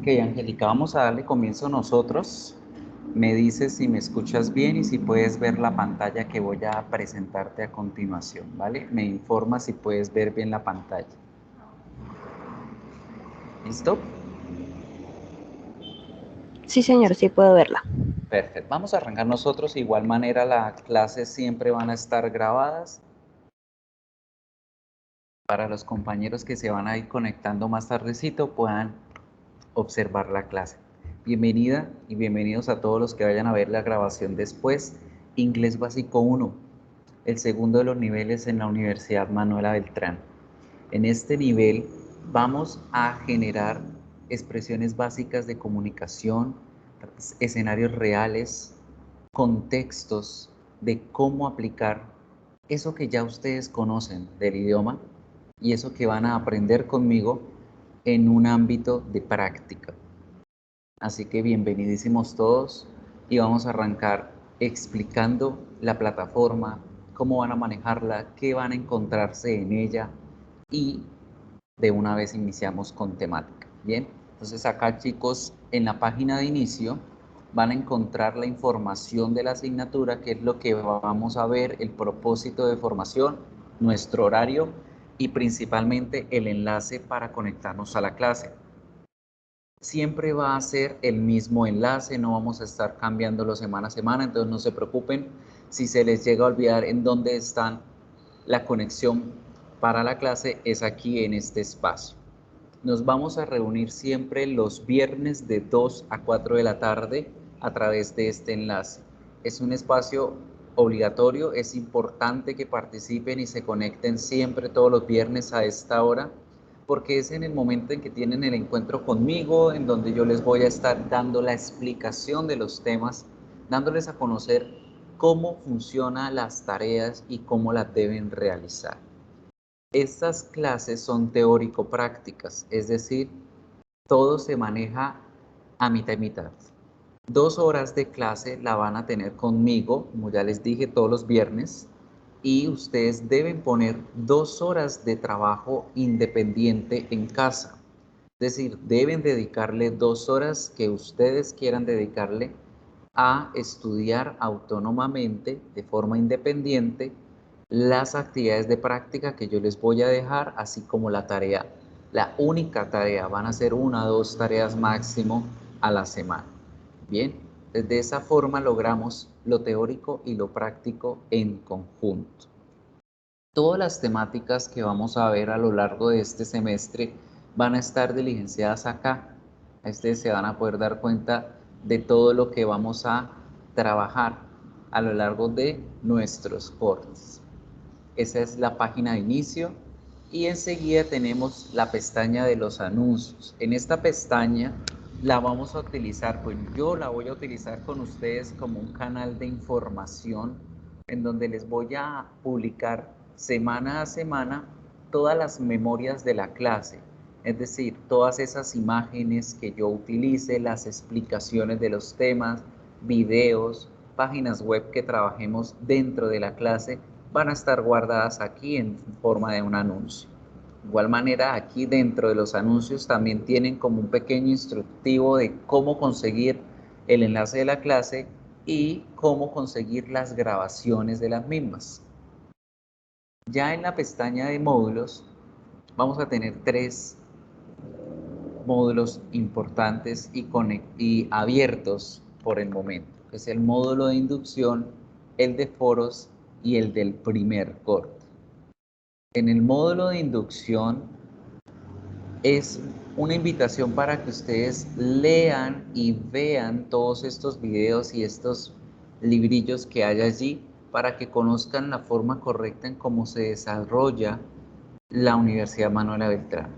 Ok, Angélica, vamos a darle comienzo nosotros. Me dices si me escuchas bien y si puedes ver la pantalla que voy a presentarte a continuación, ¿vale? Me informas si puedes ver bien la pantalla. ¿Listo? Sí, señor, sí puedo verla. Perfecto. Vamos a arrancar nosotros. De igual manera, las clases siempre van a estar grabadas para los compañeros que se van a ir conectando más tardecito puedan observar la clase. Bienvenida y bienvenidos a todos los que vayan a ver la grabación después. Inglés Básico 1, el segundo de los niveles en la Universidad Manuela Beltrán. En este nivel vamos a generar expresiones básicas de comunicación, escenarios reales, contextos de cómo aplicar eso que ya ustedes conocen del idioma y eso que van a aprender conmigo en un ámbito de práctica. Así que bienvenidísimos todos y vamos a arrancar explicando la plataforma, cómo van a manejarla, qué van a encontrarse en ella y de una vez iniciamos con temática. Bien, entonces acá chicos, en la página de inicio van a encontrar la información de la asignatura, que es lo que vamos a ver, el propósito de formación, nuestro horario y principalmente el enlace para conectarnos a la clase. Siempre va a ser el mismo enlace, no vamos a estar cambiándolo semana a semana, entonces no se preocupen si se les llega a olvidar en dónde están. La conexión para la clase es aquí en este espacio. Nos vamos a reunir siempre los viernes de 2 a 4 de la tarde a través de este enlace. Es un espacio obligatorio, es importante que participen y se conecten siempre todos los viernes a esta hora, porque es en el momento en que tienen el encuentro conmigo, en donde yo les voy a estar dando la explicación de los temas, dándoles a conocer cómo funcionan las tareas y cómo las deben realizar. Estas clases son teórico-prácticas, es decir, todo se maneja a mitad y mitad. 2 horas de clase la van a tener conmigo, como ya les dije, todos los viernes, y ustedes deben poner 2 horas de trabajo independiente en casa. Es decir, deben dedicarle 2 horas que ustedes quieran dedicarle a estudiar autónomamente, de forma independiente, las actividades de práctica que yo les voy a dejar, así como la tarea. La única tarea, van a ser 1 o 2 tareas máximo a la semana. Bien, de esa forma logramos lo teórico y lo práctico en conjunto. Todas las temáticas que vamos a ver a lo largo de este semestre van a estar diligenciadas acá. Ustedes se van a poder dar cuenta de todo lo que vamos a trabajar a lo largo de nuestros cortes. Esa es la página de inicio y enseguida tenemos la pestaña de los anuncios. En esta pestaña la vamos a utilizar, pues yo la voy a utilizar con ustedes como un canal de información en donde les voy a publicar semana a semana todas las memorias de la clase, es decir, todas esas imágenes que yo utilice, las explicaciones de los temas, videos, páginas web que trabajemos dentro de la clase van a estar guardadas aquí en forma de un anuncio. De igual manera, aquí dentro de los anuncios también tienen como un pequeño instructivo de cómo conseguir el enlace de la clase y cómo conseguir las grabaciones de las mismas. Ya en la pestaña de módulos vamos a tener 3 módulos importantes y abiertos por el momento, que es el módulo de inducción, el de foros y el del primer corte. En el módulo de inducción es una invitación para que ustedes lean y vean todos estos videos y estos librillos que hay allí para que conozcan la forma correcta en cómo se desarrolla la Universidad Manuela Beltrán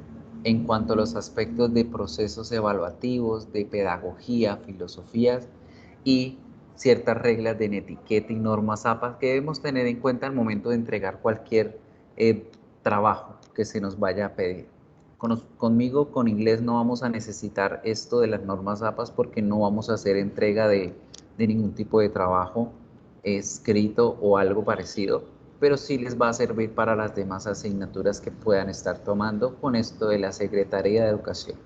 en cuanto a los aspectos de procesos evaluativos, de pedagogía, filosofías y ciertas reglas de etiqueta y normas APA que debemos tener en cuenta al momento de entregar cualquier trabajo que se nos vaya a pedir. Conmigo, con inglés, no vamos a necesitar esto de las normas APA porque no vamos a hacer entrega de ningún tipo de trabajo escrito o algo parecido, pero sí les va a servir para las demás asignaturas que puedan estar tomando con esto de la Secretaría de Educación.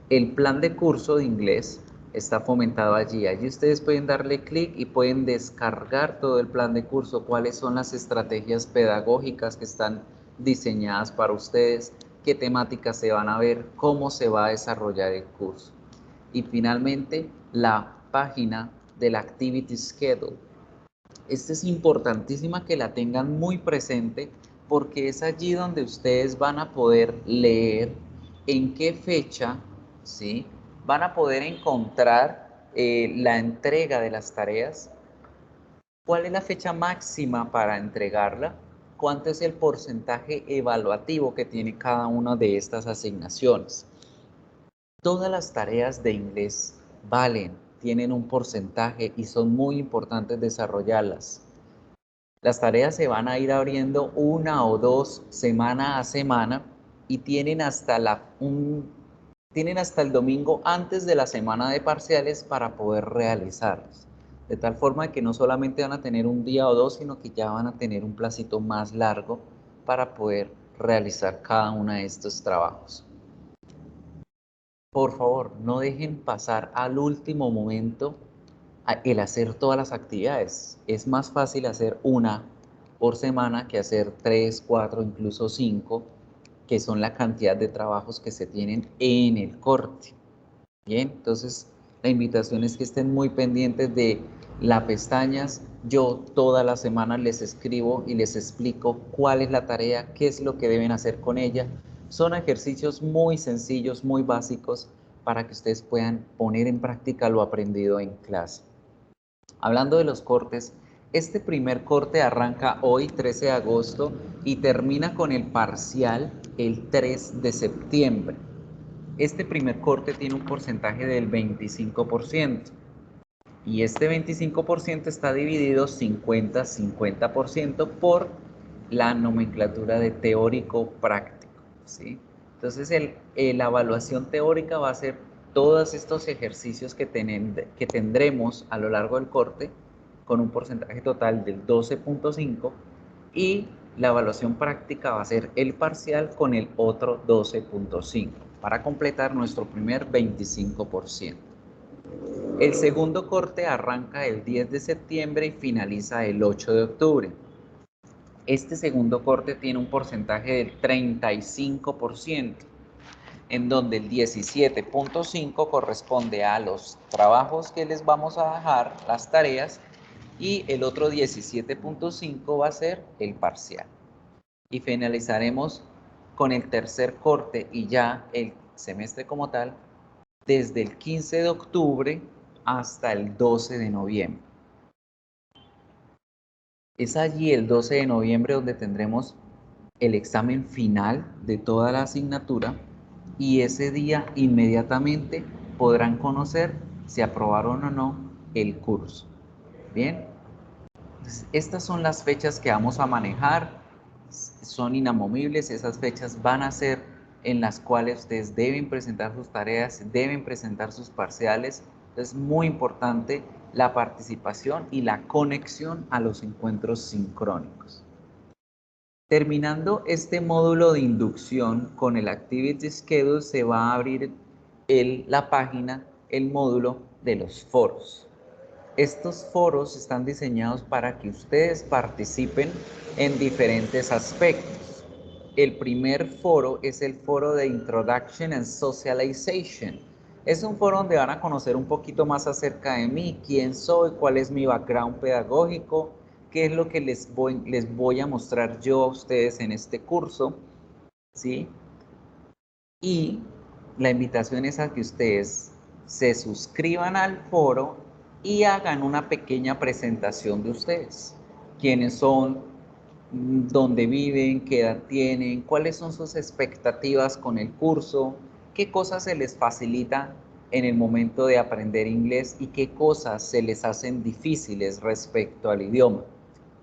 El plan de curso de inglés está fomentado allí. Allí ustedes pueden darle clic y pueden descargar todo el plan de curso, cuáles son las estrategias pedagógicas que están diseñadas para ustedes, qué temáticas se van a ver, cómo se va a desarrollar el curso. Y finalmente, la página del Activity Schedule. Esta es importantísima que la tengan muy presente porque es allí donde ustedes van a poder leer en qué fecha, ¿sí? Van a poder encontrar la entrega de las tareas, cuál es la fecha máxima para entregarla, cuánto es el porcentaje evaluativo que tiene cada una de estas asignaciones. Todas las tareas de inglés valen, tienen un porcentaje y son muy importantes desarrollarlas. Las tareas se van a ir abriendo una o dos semana a semana y tienen hasta el domingo antes de la semana de parciales para poder realizarlas. De tal forma que no solamente van a tener un día o dos, sino que ya van a tener un placito más largo para poder realizar cada uno de estos trabajos. Por favor, no dejen pasar al último momento el hacer todas las actividades. Es más fácil hacer una por semana que hacer 3, 4, incluso 5, que son la cantidad de trabajos que se tienen en el corte. Bien, entonces la invitación es que estén muy pendientes de las pestañas. Yo todas las semanas les escribo y les explico cuál es la tarea, qué es lo que deben hacer con ella. Son ejercicios muy sencillos, muy básicos, para que ustedes puedan poner en práctica lo aprendido en clase. Hablando de los cortes, este primer corte arranca hoy, 13 de agosto, y termina con el parcial el 3 de septiembre. Este primer corte tiene un porcentaje del 25%, y este 25% está dividido 50-50% por la nomenclatura de teórico práctico, ¿sí? Entonces la evaluación teórica va a ser todos estos ejercicios que tendremos a lo largo del corte con un porcentaje total del 12.5, y la evaluación práctica va a ser el parcial con el otro 12.5 para completar nuestro primer 25%. El segundo corte arranca el 10 de septiembre y finaliza el 8 de octubre. Este segundo corte tiene un porcentaje del 35%, en donde el 17.5 corresponde a los trabajos que les vamos a dejar, las tareas, y el otro 17.5 va a ser el parcial. Y finalizaremos con el tercer corte y ya el semestre como tal, desde el 15 de octubre hasta el 12 de noviembre. Es allí el 12 de noviembre donde tendremos el examen final de toda la asignatura, y ese día inmediatamente podrán conocer si aprobaron o no el curso. Bien, entonces, estas son las fechas que vamos a manejar, son inamovibles. Esas fechas van a ser en las cuales ustedes deben presentar sus tareas, deben presentar sus parciales. Es muy importante la participación y la conexión a los encuentros sincrónicos. Terminando este módulo de inducción con el Activity Schedule, se va a abrir la página, el módulo de los foros. Estos foros están diseñados para que ustedes participen en diferentes aspectos. El primer foro es el foro de Introduction and Socialization. Es un foro donde van a conocer un poquito más acerca de mí, quién soy, cuál es mi background pedagógico, qué es lo que les voy a mostrar yo a ustedes en este curso, ¿sí? Y la invitación es a que ustedes se suscriban al foro y hagan una pequeña presentación de ustedes. ¿Quiénes son? ¿Dónde viven? ¿Qué edad tienen? ¿Cuáles son sus expectativas con el curso? ¿Qué cosas se les facilita en el momento de aprender inglés y qué cosas se les hacen difíciles respecto al idioma?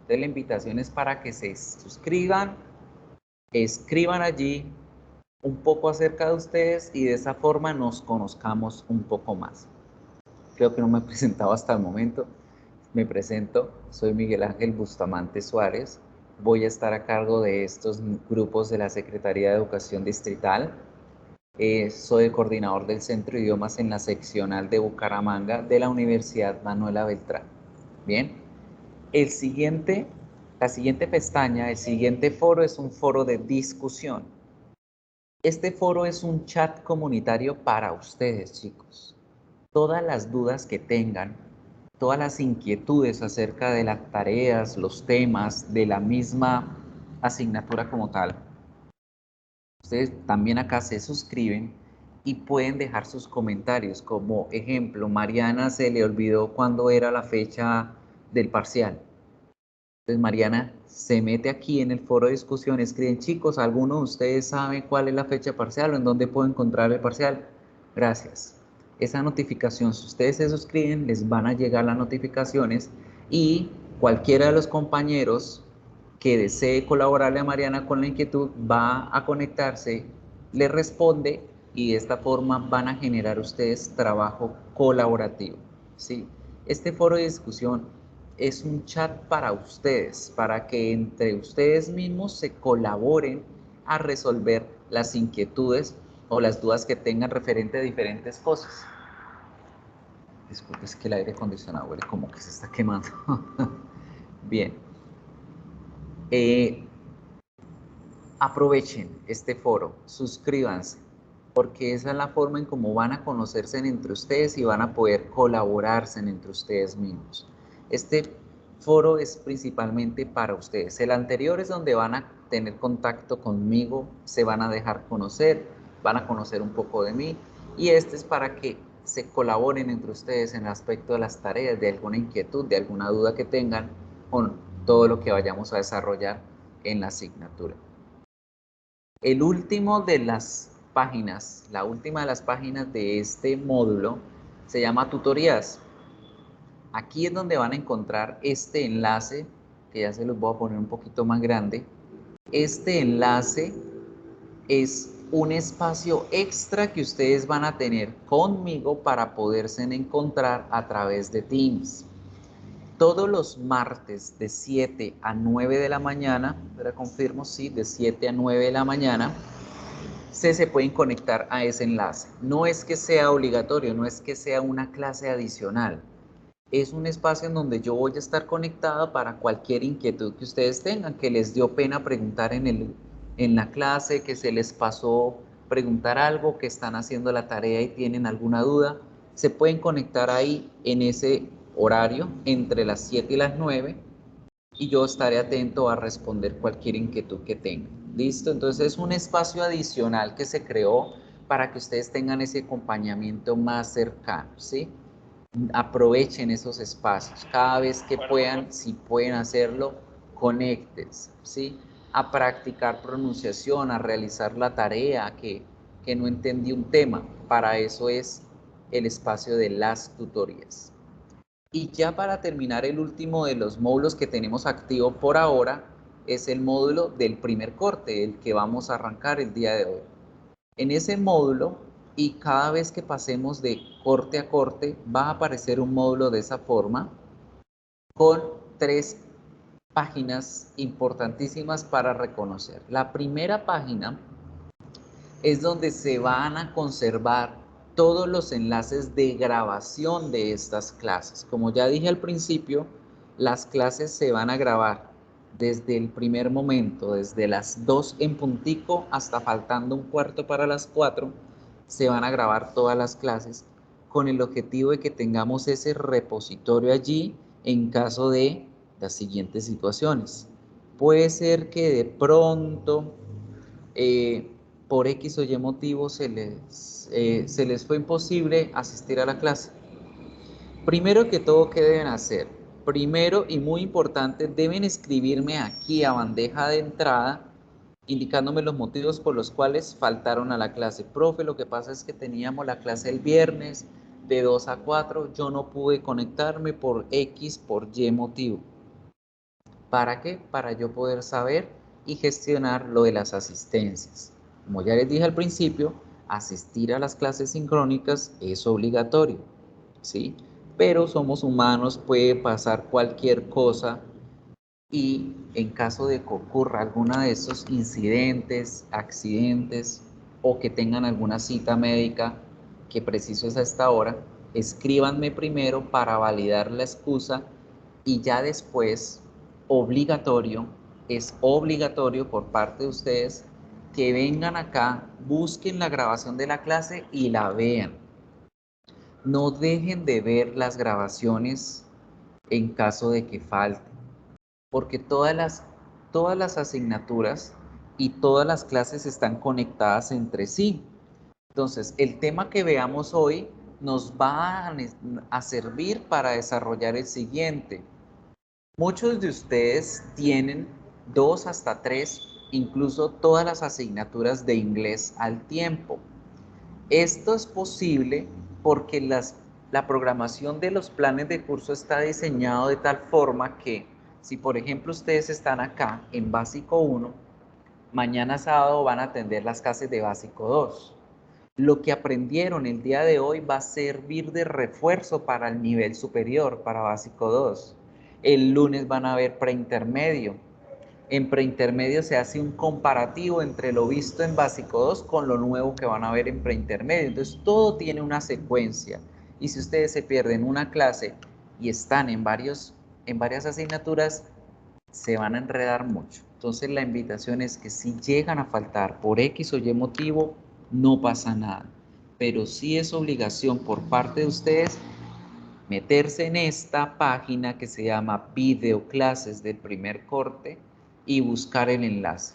Entonces la invitación es para que se suscriban, escriban allí un poco acerca de ustedes y de esa forma nos conozcamos un poco más. Creo que no me he presentado hasta el momento. Me presento, soy Miguel Ángel Bustamante Suárez. Voy a estar a cargo de estos grupos de la Secretaría de Educación Distrital. Soy el coordinador del Centro de Idiomas en la seccional de Bucaramanga de la Universidad Manuela Beltrán. Bien, la siguiente pestaña, el siguiente foro es un foro de discusión. Este foro es un chat comunitario para ustedes, chicos. Todas las dudas que tengan, todas las inquietudes acerca de las tareas, los temas de la misma asignatura como tal. Ustedes también acá se suscriben y pueden dejar sus comentarios. Como ejemplo, Mariana se le olvidó cuándo era la fecha del parcial. Entonces Mariana se mete aquí en el foro de discusión, escriben: chicos, ¿alguno de ustedes sabe cuál es la fecha parcial o en dónde puedo encontrar el parcial? Gracias. Esa notificación, si ustedes se suscriben, les van a llegar las notificaciones y cualquiera de los compañeros que desee colaborarle a Mariana con la inquietud va a conectarse, le responde y de esta forma van a generar ustedes trabajo colaborativo, ¿sí? Este foro de discusión es un chat para ustedes, para que entre ustedes mismos se colaboren a resolver las inquietudes o las dudas que tengan referente a diferentes cosas. Disculpe, es que el aire acondicionado huele como que se está quemando. Bien. Aprovechen este foro, suscríbanse, porque esa es la forma en cómo van a conocerse entre ustedes y van a poder colaborarse entre ustedes mismos. Este foro es principalmente para ustedes. El anterior es donde van a tener contacto conmigo, se van a dejar conocer, van a conocer un poco de mí, y este es para que se colaboren entre ustedes en el aspecto de las tareas, de alguna inquietud, de alguna duda que tengan con todo lo que vayamos a desarrollar en la asignatura. El último de las páginas, la última de las páginas de este módulo se llama tutorías. Aquí es donde van a encontrar este enlace, que ya se los voy a poner un poquito más grande. Este enlace es un espacio extra que ustedes van a tener conmigo para poderse encontrar a través de Teams. Todos los martes de 7 a 9 de la mañana, ahora confirmo, sí, de 7 a 9 de la mañana, se pueden conectar a ese enlace. No es que sea obligatorio, no es que sea una clase adicional. Es un espacio en donde yo voy a estar conectada para cualquier inquietud que ustedes tengan, que les dio pena preguntar en la clase, que se les pasó preguntar algo, que están haciendo la tarea y tienen alguna duda. Se pueden conectar ahí en ese horario entre las 7 y las 9 y yo estaré atento a responder cualquier inquietud que tengan. ¿Listo? Entonces es un espacio adicional que se creó para que ustedes tengan ese acompañamiento más cercano, ¿sí? Aprovechen esos espacios. Cada vez que puedan, si pueden hacerlo, conéctense, ¿sí? A practicar pronunciación, a realizar la tarea, que no entendí un tema. Para eso es el espacio de las tutorías. Y ya para terminar, el último de los módulos que tenemos activo por ahora es el módulo del primer corte, el que vamos a arrancar el día de hoy. En ese módulo, y cada vez que pasemos de corte a corte, va a aparecer un módulo de esa forma, con 3 páginas importantísimas para reconocer. La primera página es donde se van a conservar todos los enlaces de grabación de estas clases. Como ya dije al principio, las clases se van a grabar desde el primer momento, desde las 2 en puntico hasta faltando un cuarto para las 4, se van a grabar todas las clases con el objetivo de que tengamos ese repositorio allí en caso de las siguientes situaciones. Puede ser que de pronto por X o Y motivo se les fue imposible asistir a la clase. Primero que todo, ¿qué deben hacer? Primero y muy importante, deben escribirme aquí a bandeja de entrada, indicándome los motivos por los cuales faltaron a la clase. Profe, lo que pasa es que teníamos la clase el viernes de 2 a 4, yo no pude conectarme por X, por Y motivo. ¿Para qué? Para yo poder saber y gestionar lo de las asistencias. Como ya les dije al principio, asistir a las clases sincrónicas es obligatorio, ¿sí? Pero somos humanos, puede pasar cualquier cosa y en caso de que ocurra alguna de estos incidentes, accidentes, o que tengan alguna cita médica que preciso es a esta hora, escríbanme primero para validar la excusa y ya después, es obligatorio por parte de ustedes que vengan acá, busquen la grabación de la clase y la vean. No dejen de ver las grabaciones en caso de que falten, porque todas las asignaturas y todas las clases están conectadas entre sí. Entonces, el tema que veamos hoy nos va a servir para desarrollar el siguiente. Muchos de ustedes tienen 2 hasta 3, incluso todas las asignaturas de inglés al tiempo. Esto es posible porque la programación de los planes de curso está diseñado de tal forma que si por ejemplo ustedes están acá en básico 1, mañana sábado van a atender las clases de básico 2. Lo que aprendieron el día de hoy va a servir de refuerzo para el nivel superior, para básico 2. El lunes van a ver preintermedio. En preintermedio se hace un comparativo entre lo visto en básico 2 con lo nuevo que van a ver en preintermedio. Entonces todo tiene una secuencia. Y si ustedes se pierden una clase y están en varias asignaturas, se van a enredar mucho. Entonces la invitación es que si llegan a faltar por X o Y motivo, no pasa nada. Pero sí es obligación por parte de ustedes meterse en esta página que se llama Videoclases del primer corte y buscar el enlace.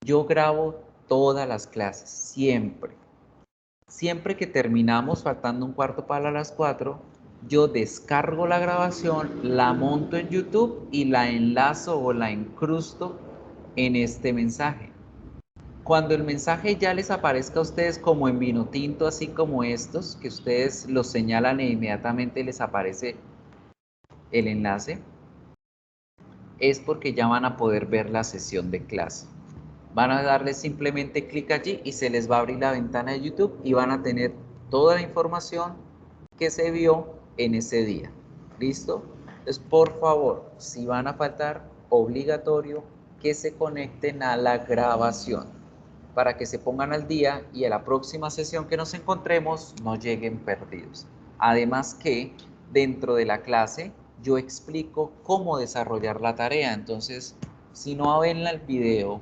Yo grabo todas las clases, siempre. Siempre que terminamos, faltando un cuarto para las 4, yo descargo la grabación, la monto en YouTube y la enlazo o la incrusto en este mensaje. Cuando el mensaje ya les aparezca a ustedes como en vino tinto, así como estos, que ustedes los señalan e inmediatamente les aparece el enlace, es porque ya van a poder ver la sesión de clase. Van a darle simplemente clic allí y se les va a abrir la ventana de YouTube y van a tener toda la información que se vio en ese día. ¿Listo? Entonces, por favor, si van a faltar, obligatorio que se conecten a la grabación para que se pongan al día y a la próxima sesión que nos encontremos no lleguen perdidos. Además que dentro de la clase yo explico cómo desarrollar la tarea. Entonces, si no ven el video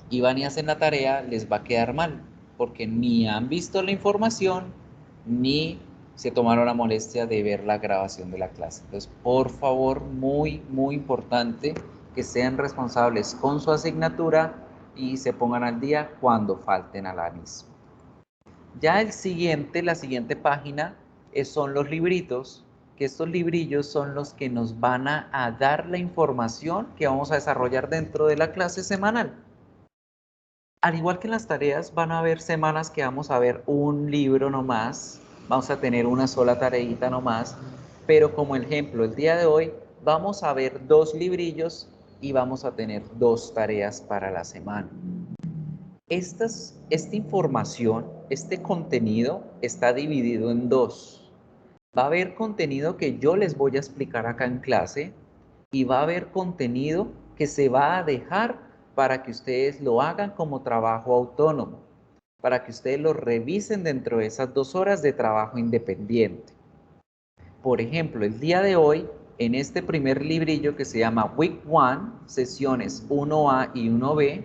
y van y hacen la tarea, les va a quedar mal, porque ni han visto la información, ni se tomaron la molestia de ver la grabación de la clase. Entonces, por favor, muy, muy importante que sean responsables con su asignatura y se pongan al día cuando falten a la misma. Ya la siguiente página son los libritos, que estos librillos son los que nos van a dar la información que vamos a desarrollar dentro de la clase semanal. Al igual que en las tareas, van a haber semanas que vamos a ver un libro nomás, vamos a tener una sola tareita nomás, pero como ejemplo, el día de hoy vamos a ver 2 librillos y vamos a tener 2 tareas para la semana. Esta información, este contenido está dividido en 2. Va a haber contenido que yo les voy a explicar acá en clase y va a haber contenido que se va a dejar para que ustedes lo hagan como trabajo autónomo, para que ustedes lo revisen dentro de esas 2 horas de trabajo independiente. Por ejemplo, el día de hoy, en este primer librillo que se llama Week 1, sesiones 1A y 1B,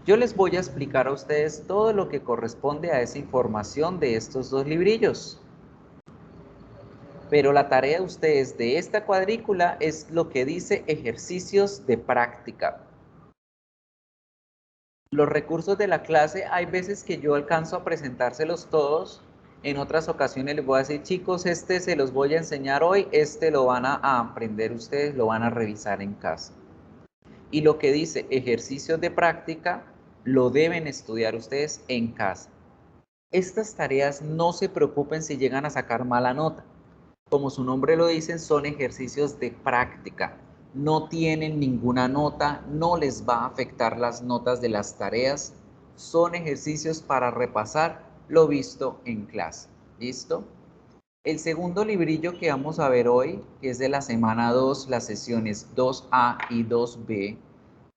yo les voy a explicar a ustedes todo lo que corresponde a esa información de estos 2 librillos. Pero la tarea de ustedes de esta cuadrícula es lo que dice ejercicios de práctica. Los recursos de la clase, hay veces que yo alcanzo a presentárselos todos. En otras ocasiones les voy a decir, chicos, este se los voy a enseñar hoy, este lo van a aprender ustedes, lo van a revisar en casa. Y lo que dice ejercicios de práctica, lo deben estudiar ustedes en casa. Estas tareas no se preocupen si llegan a sacar mala nota. Como su nombre lo dice, son ejercicios de práctica. No tienen ninguna nota, no les va a afectar las notas de las tareas. Son ejercicios para repasar lo visto en clase. ¿Listo? El segundo librillo que vamos a ver hoy, que es de la semana 2, las sesiones 2A y 2B,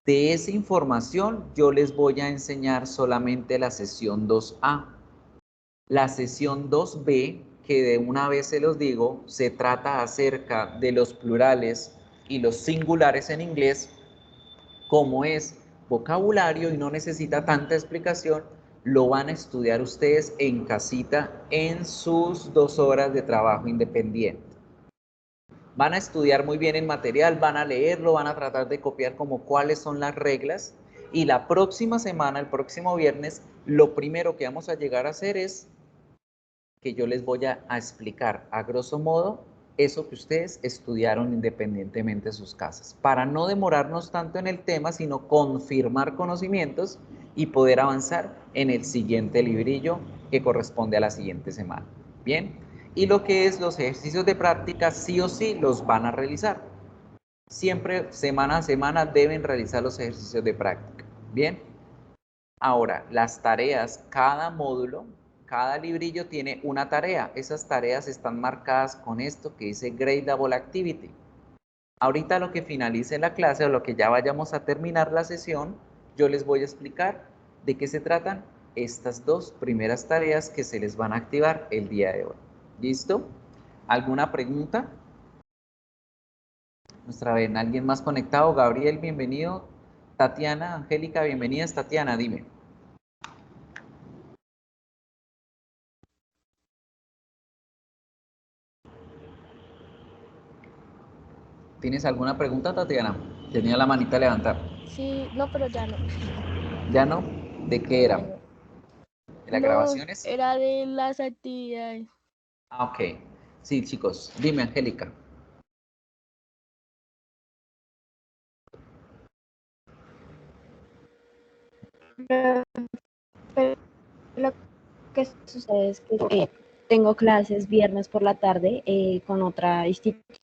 De esa información yo les voy a enseñar solamente la sesión 2A. La sesión 2B, que de una vez se los digo, se trata acerca de los plurales y los singulares en inglés. Como es vocabulario y no necesita tanta explicación, lo van a estudiar ustedes en casita en sus 2 horas de trabajo independiente. Van a estudiar muy bien el material, van a leerlo, van a tratar de copiar como cuáles son las reglas, y la próxima semana, el próximo viernes, lo primero que vamos a llegar a hacer es que yo les voy a explicar a grosso modo eso que ustedes estudiaron independientemente de sus casas, para no demorarnos tanto en el tema, sino confirmar conocimientos y poder avanzar en el siguiente librillo que corresponde a la siguiente semana. Bien, y lo que es los ejercicios de práctica, sí o sí los van a realizar. Siempre, semana a semana, deben realizar los ejercicios de práctica. Bien, ahora, las tareas, cada módulo, cada librillo tiene una tarea. Esas tareas están marcadas con esto que dice Gradable Activity. Ahorita lo que finalice la clase o lo que ya vayamos a terminar la sesión, yo les voy a explicar de qué se tratan estas 2 primeras tareas que se les van a activar el día de hoy. ¿Listo? ¿Alguna pregunta? Nuestra vez, ¿alguien más conectado? Gabriel, bienvenido. Tatiana, Angélica, bienvenidas. Tatiana, dime. ¿Tienes alguna pregunta, Tatiana? Tenía la manita levantada. Sí, no, pero ya no. ¿Ya no? ¿De qué Ya era? no. ¿De las No, grabaciones? era de las actividades. Ah, ok. Sí, chicos. Dime, Angélica. Pero lo que sucede es que tengo clases viernes por la tarde con otra institución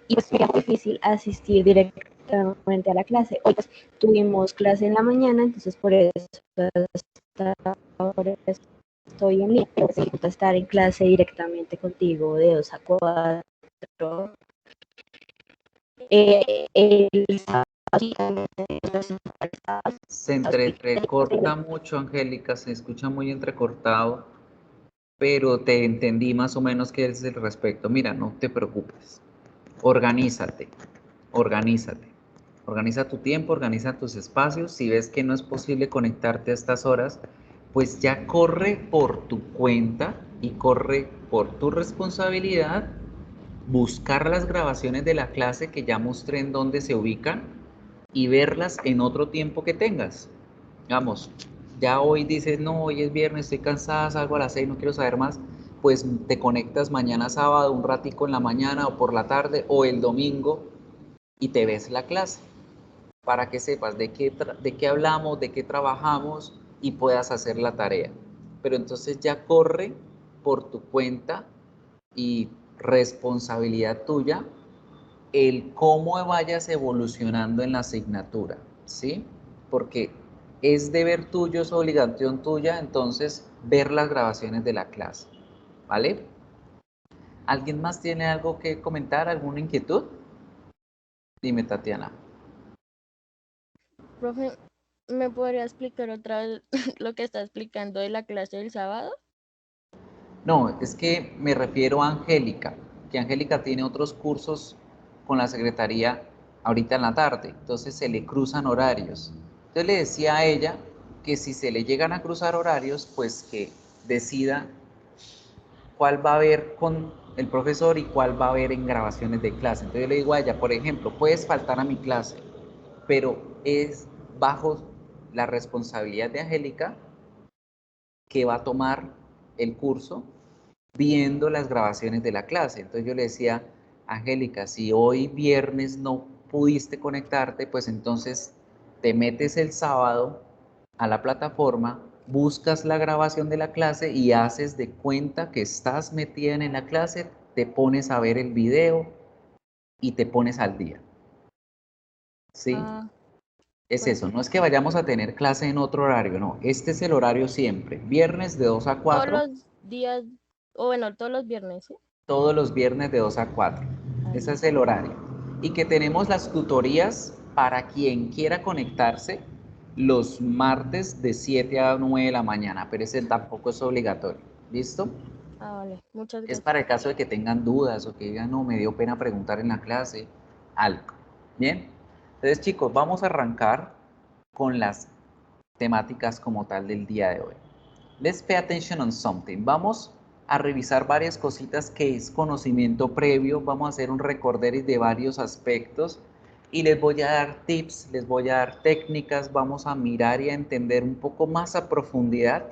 y pues me es difícil asistir directamente a la clase. Hoy pues, tuvimos clase en la mañana, entonces por eso hasta ahora estoy en línea, pero necesito estar en clase directamente contigo de 2 a 4. El sábado Se entrecorta mucho, Angélica. Se escucha muy entrecortado, pero te entendí más o menos qué es el respecto. Mira, no te preocupes. Organízate, organízate. Organiza tu tiempo, organiza tus espacios. Si ves que no es posible conectarte a estas horas, pues ya corre por tu cuenta y corre por tu responsabilidad buscar las grabaciones de la clase que ya mostré en dónde se ubican y verlas en otro tiempo que tengas. Vamos, ya hoy dices, no, hoy es viernes, estoy cansada, salgo a las 6, no quiero saber más, pues te conectas mañana sábado un ratico en la mañana o por la tarde o el domingo y te ves la clase para que sepas de qué hablamos, de qué trabajamos y puedas hacer la tarea. Pero entonces ya corre por tu cuenta y responsabilidad tuya el cómo vayas evolucionando en la asignatura, ¿sí? Porque es deber tuyo, es obligación tuya, entonces ver las grabaciones de la clase, ¿vale? ¿Alguien más tiene algo que comentar, alguna inquietud? Dime, Tatiana. Profe, ¿me podría explicar otra vez lo que está explicando de la clase del sábado? No, es que me refiero a Angélica, que Angélica tiene otros cursos con la secretaría ahorita en la tarde, entonces se le cruzan horarios. Entonces le decía a ella que si se le llegan a cruzar horarios, pues que decida cuál va a haber con el profesor y cuál va a haber en grabaciones de clase. Entonces yo le digo a ella, por ejemplo, puedes faltar a mi clase, pero es bajo la responsabilidad de Angélica que va a tomar el curso viendo las grabaciones de la clase. Entonces yo le decía, Angélica, si hoy viernes no pudiste conectarte, pues entonces te metes el sábado a la plataforma, buscas la grabación de la clase y haces de cuenta que estás metida en la clase, te pones a ver el video y te pones al día. ¿Sí? Ah, Es bueno. eso, no es que vayamos a tener clase en otro horario, no, este es el horario siempre, viernes de 2 a Todos 4. los días, o bueno, todos los viernes, ¿sí? Todos los viernes de 2 a 4. Ah, Ese es listo. el horario. Y que tenemos las tutorías para quien quiera conectarse los martes de 7 a 9 de la mañana, pero ese tampoco es obligatorio. ¿Listo? Ah, vale, muchas Es gracias. para el caso de que tengan dudas o que digan, no, me dio pena preguntar en la clase, algo. Bien, entonces chicos, vamos a arrancar con las temáticas como tal del día de hoy. Let's pay attention on something. Vamos a revisar varias cositas que es conocimiento previo, vamos a hacer un recorderis de varios aspectos y les voy a dar tips, les voy a dar técnicas, vamos a mirar y a entender un poco más a profundidad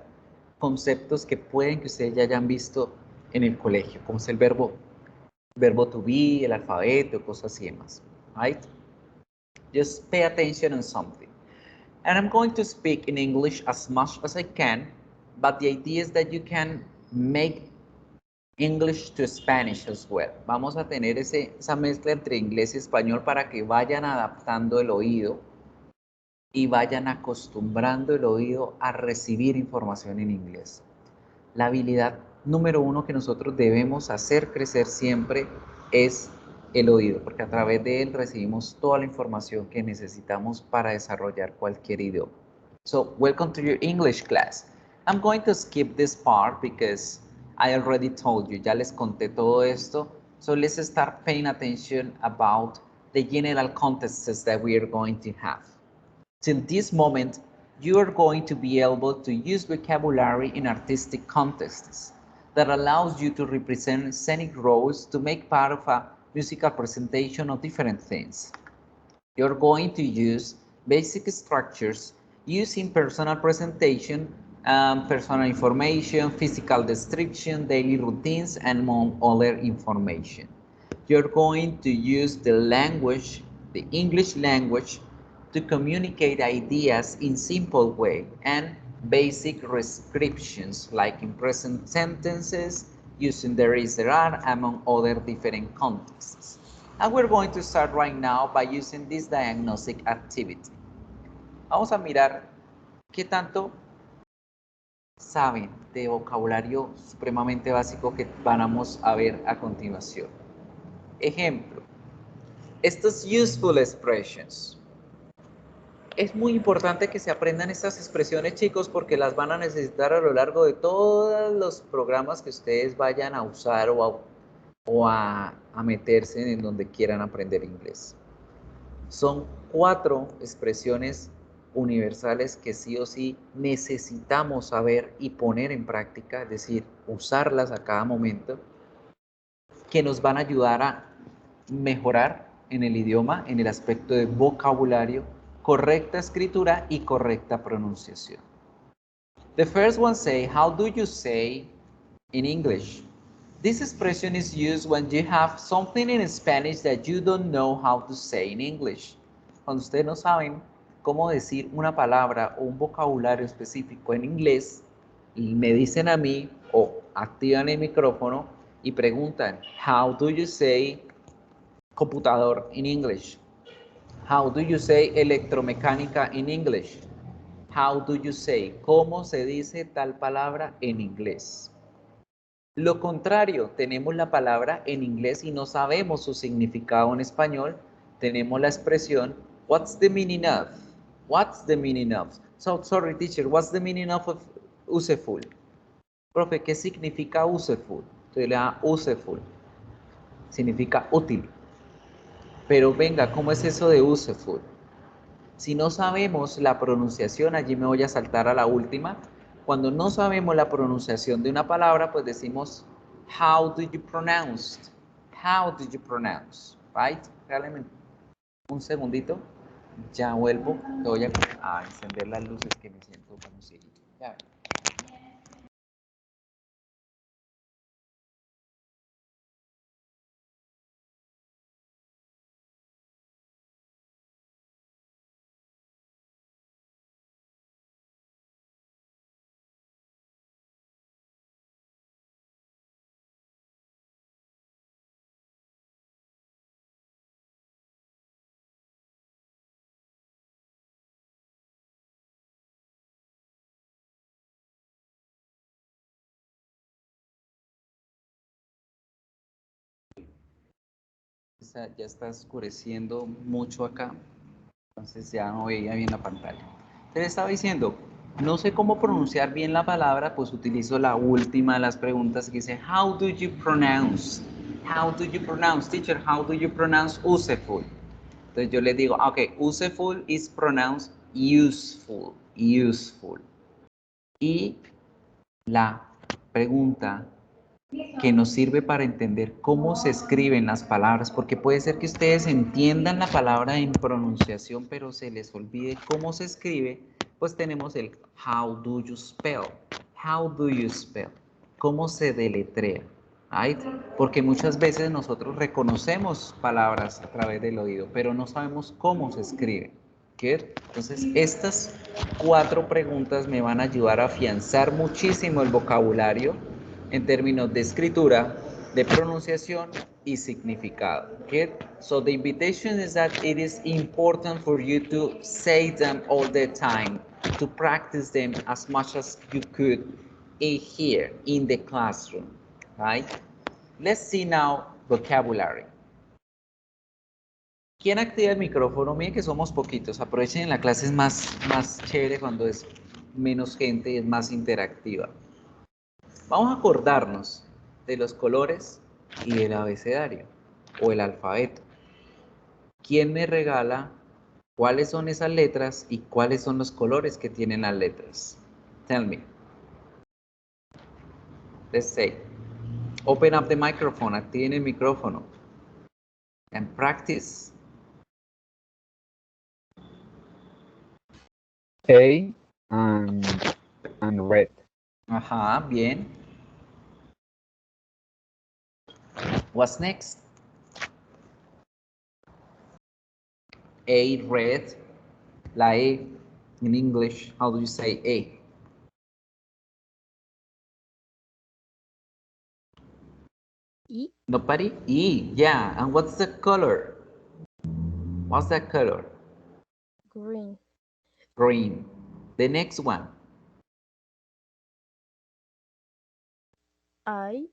conceptos que pueden que ustedes ya hayan visto en el colegio, como es el verbo to be, el alfabeto, cosas así demás. Right? Just pay attention on something. And I'm going to speak in English as much as I can, but the idea is that you can make English to Spanish as well. Vamos a tener esa mezcla entre inglés y español para que vayan adaptando el oído y vayan acostumbrando el oído a recibir información en inglés. La habilidad número uno que nosotros debemos hacer crecer siempre es el oído, porque a través de él recibimos toda la información que necesitamos para desarrollar cualquier idioma. So, welcome to your English class. I'm going to skip this part because I already told you, ya les conté todo esto. So let's start paying attention about the general contexts that we are going to have. Till this moment, you are going to be able to use vocabulary in artistic contexts that allows you to represent scenic roles to make part of a musical presentation of different things. You're going to use basic structures using personal presentation, personal information, physical description, daily routines, and among other information. You're going to use the language, the English language, to communicate ideas in simple way and basic descriptions like in present sentences, using there is, there are, among other different contexts. And we're going to start right now by using this diagnostic activity. Vamos a mirar qué tanto saben de vocabulario supremamente básico que vamos a ver a continuación. Ejemplo, estos useful expressions. Es muy importante que se aprendan estas expresiones, chicos, porque las van a necesitar a lo largo de todos los programas que ustedes vayan a usar o a meterse en donde quieran aprender inglés. Son 4 expresiones universales que sí o sí necesitamos saber y poner en práctica, es decir, usarlas a cada momento, que nos van a ayudar a mejorar en el idioma, en el aspecto de vocabulario, correcta escritura y correcta pronunciación. The first one say, how do you say in English? This expression is used when you have something in Spanish that you don't know how to say in English. Cuando ustedes no saben cómo decir una palabra o un vocabulario específico en inglés, y me dicen a mí o activan el micrófono y preguntan, how do you say computador in English? How do you say electromecánica in English? How do you say? ¿Cómo se dice tal palabra en inglés? Lo contrario, tenemos la palabra en inglés y no sabemos su significado en español. Tenemos la expresión, what's the meaning of? What's the meaning of? So, sorry teacher, what's the meaning of useful? Profe, ¿qué significa useful? Entonces le da useful. Significa útil. Pero venga, ¿cómo es eso de useful? Si no sabemos la pronunciación, allí me voy a saltar a la última. Cuando no sabemos la pronunciación de una palabra, pues decimos, how do you pronounce? How do you pronounce? Right? Realmente. Un segundito. Ya vuelvo. Voy a encender las luces que me siento como si... Ya. Ya está oscureciendo mucho acá. Entonces ya no veía bien la pantalla. Entonces estaba diciendo, no sé cómo pronunciar bien la palabra, pues utilizo la última de las preguntas que dice, how do you pronounce? How do you pronounce, teacher? How do you pronounce useful? Entonces yo les digo, ok, useful is pronounced useful, useful. Y la pregunta que nos sirve para entender cómo se escriben las palabras, porque puede ser que ustedes entiendan la palabra en pronunciación, pero se les olvide cómo se escribe, pues tenemos el how do you spell, how do you spell, cómo se deletrea, right? Porque muchas veces nosotros reconocemos palabras a través del oído, pero no sabemos cómo se escribe. ¿Good? Entonces, estas 4 preguntas me van a ayudar a afianzar muchísimo el vocabulario en términos de escritura, de pronunciación y significado. Okay? So the invitation is that it is important for you to say them all the time, to practice them as much as you could here in the classroom, right? Let's see now vocabulary. ¿Quién activa el micrófono? Miren que somos poquitos. Aprovechen, la clase es más chévere cuando es menos gente y es más interactiva. Vamos a acordarnos de los colores y del abecedario o el alfabeto. ¿Quién me regala cuáles son esas letras y cuáles son los colores que tienen las letras? Tell me. Let's say. Open up the microphone. Activen el micrófono. And practice. A and red. Ajá, bien. What's next? A, red. La E in English, how do you say A? E. Nobody? E, yeah. And what's the color? What's that color? Green. Green. The next one. I.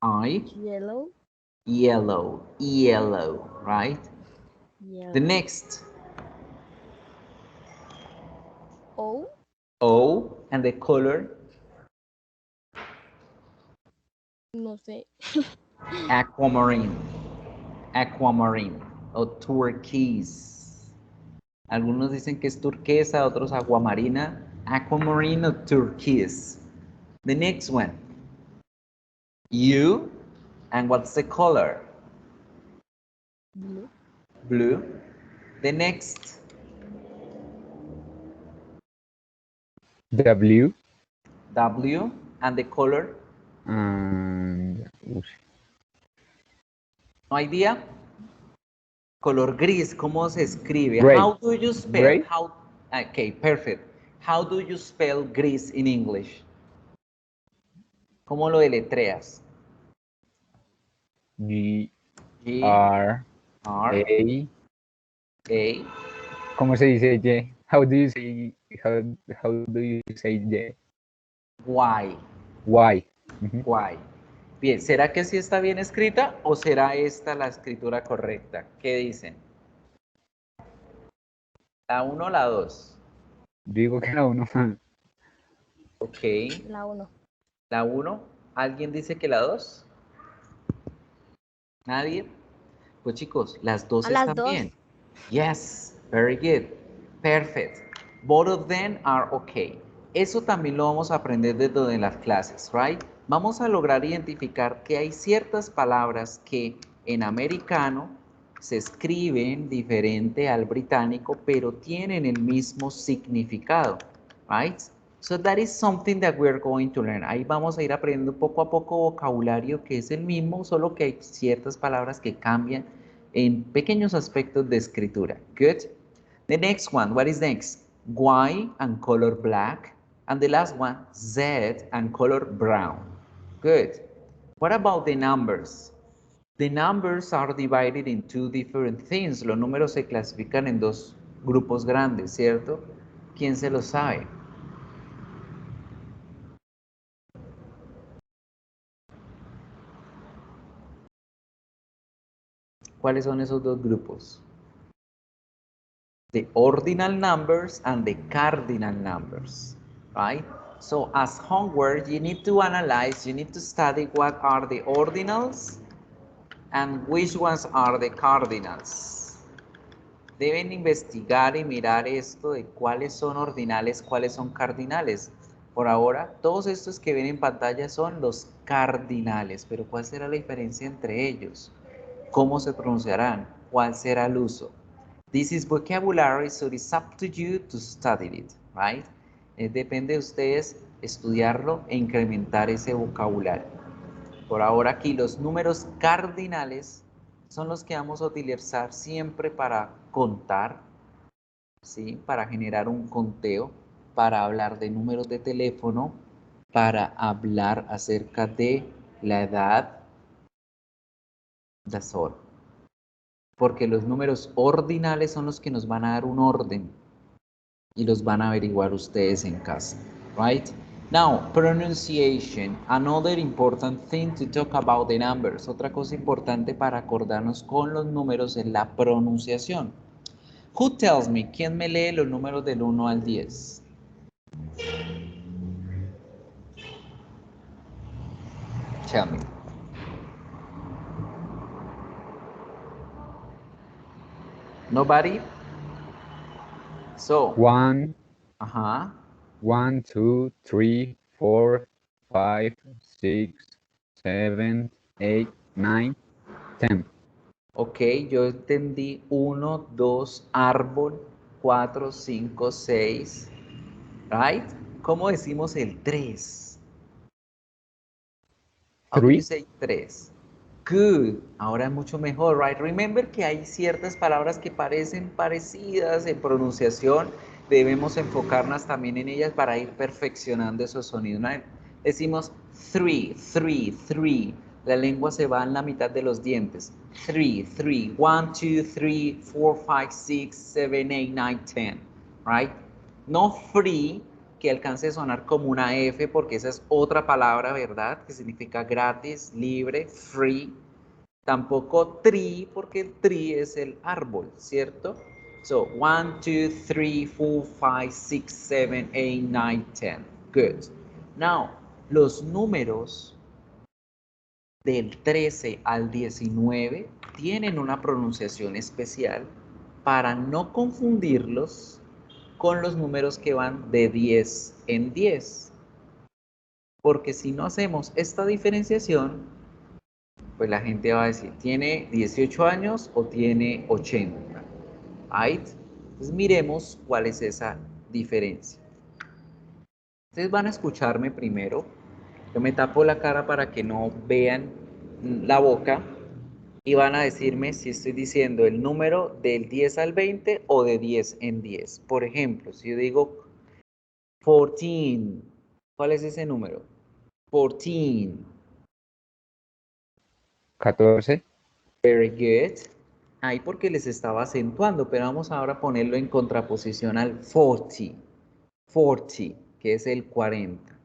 Yellow. Yellow. Yellow, right? Yellow. The next. O. O, and the color? No sé. Aquamarine. Aquamarine o turquoise. Algunos dicen que es turquesa, otros aguamarina. Aquamarine o turquoise. The next one. U, and what's the color? Blue. Blue. The next. W W, and the color? and No idea. Color gris, ¿cómo se escribe? Gray. How do you spell? Gray? Okay, perfect. How do you spell gris in English? ¿Cómo lo deletreas? G G, R R, A. A, ¿Cómo se dice Y? How do you say Y? Y. Y. Y. Bien, ¿será que sí está bien escrita o será esta la escritura correcta? ¿Qué dicen? ¿La 1 o la 2? Digo que la uno. Ok. La 1. ¿La 1? ¿Alguien dice que la 2? ¿Nadie? Pues chicos, las dos A las están 2. bien. Yes, very good. Perfect. Both of them are okay. Eso también lo vamos a aprender desde las clases, right? Vamos a lograr identificar que hay ciertas palabras que en americano se escriben diferente al británico, pero tienen el mismo significado, right? So that is something that we're going to learn. Ahí vamos a ir aprendiendo poco a poco vocabulario que es el mismo, solo que hay ciertas palabras que cambian en pequeños aspectos de escritura. Good. The next one, what is next? Y and color black. And the last one, Z and color brown. Good. What about the numbers? The numbers are divided in 2 different things. Los números se clasifican en 2 grupos grandes, ¿cierto? ¿Quién se lo sabe? ¿Cuáles son esos 2 grupos? the ordinal numbers and the cardinal numbers, right? So as homework, you need to analyze, you need to study what are the ordinals and which ones are the cardinals. Deben investigar y mirar esto de cuáles son ordinales, cuáles son cardinales. Por ahora, todos estos que ven en pantalla son los cardinales, pero ¿cuál será la diferencia entre ellos? ¿Cómo se pronunciarán? ¿Cuál será el uso? This is vocabulary, so it's up to you to study it, right? Depende de ustedes estudiarlo e incrementar ese vocabulario. Por ahora aquí los números cardinales son los que vamos a utilizar siempre para contar, ¿sí? Para generar un conteo, para hablar de números de teléfono, para hablar acerca de la edad. That's all. Porque los números ordinales son los que nos van a dar un orden y los van a averiguar ustedes en casa, right? Now, pronunciation, another important thing to talk about the numbers. Otra cosa importante para acordarnos con los números es la pronunciación. Who tells me? ¿Quién me lee los números del 1 al 10? Tell me. Nobody? So, 1, ajá. 1, 2, 3, 4, 5, 6, 7, 8, 9, 10. Ok, yo entendí 1, 2, árbol, 4, 5, 6, right? ¿Cómo decimos el 3? How do you 3. say 3? Good. Ahora es mucho mejor, right? Remember que hay ciertas palabras que parecen parecidas en pronunciación. Debemos enfocarnos también en ellas para ir perfeccionando esos sonidos, ¿no? Decimos 3, 3, 3. La lengua se va en la mitad de los dientes. 3, 3. 1, 2, 3, 4, 5, 6, 7, 8, 9, 10. Right? No free, que alcance a sonar como una F, porque esa es otra palabra, ¿verdad? Que significa gratis, libre, free. Tampoco tree, porque el tree es el árbol, ¿cierto? So, 1, 2, 3, 4, 5, 6, 7, 8, 9, 10. Good. Now, los números del 13 al 19 tienen una pronunciación especial para no confundirlos con los números que van de 10 en 10. Porque si no hacemos esta diferenciación, pues la gente va a decir, ¿tiene 18 años o tiene 80? Right? Entonces miremos cuál es esa diferencia. Ustedes van a escucharme primero. Yo me tapo la cara para que no vean la boca. Y van a decirme si estoy diciendo el número del 10 al 20 o de 10 en 10. Por ejemplo, si yo digo 14, ¿cuál es ese número? 14. 14. Very good. Ahí porque les estaba acentuando, pero vamos ahora a ponerlo en contraposición al 40. 40, que es el 40.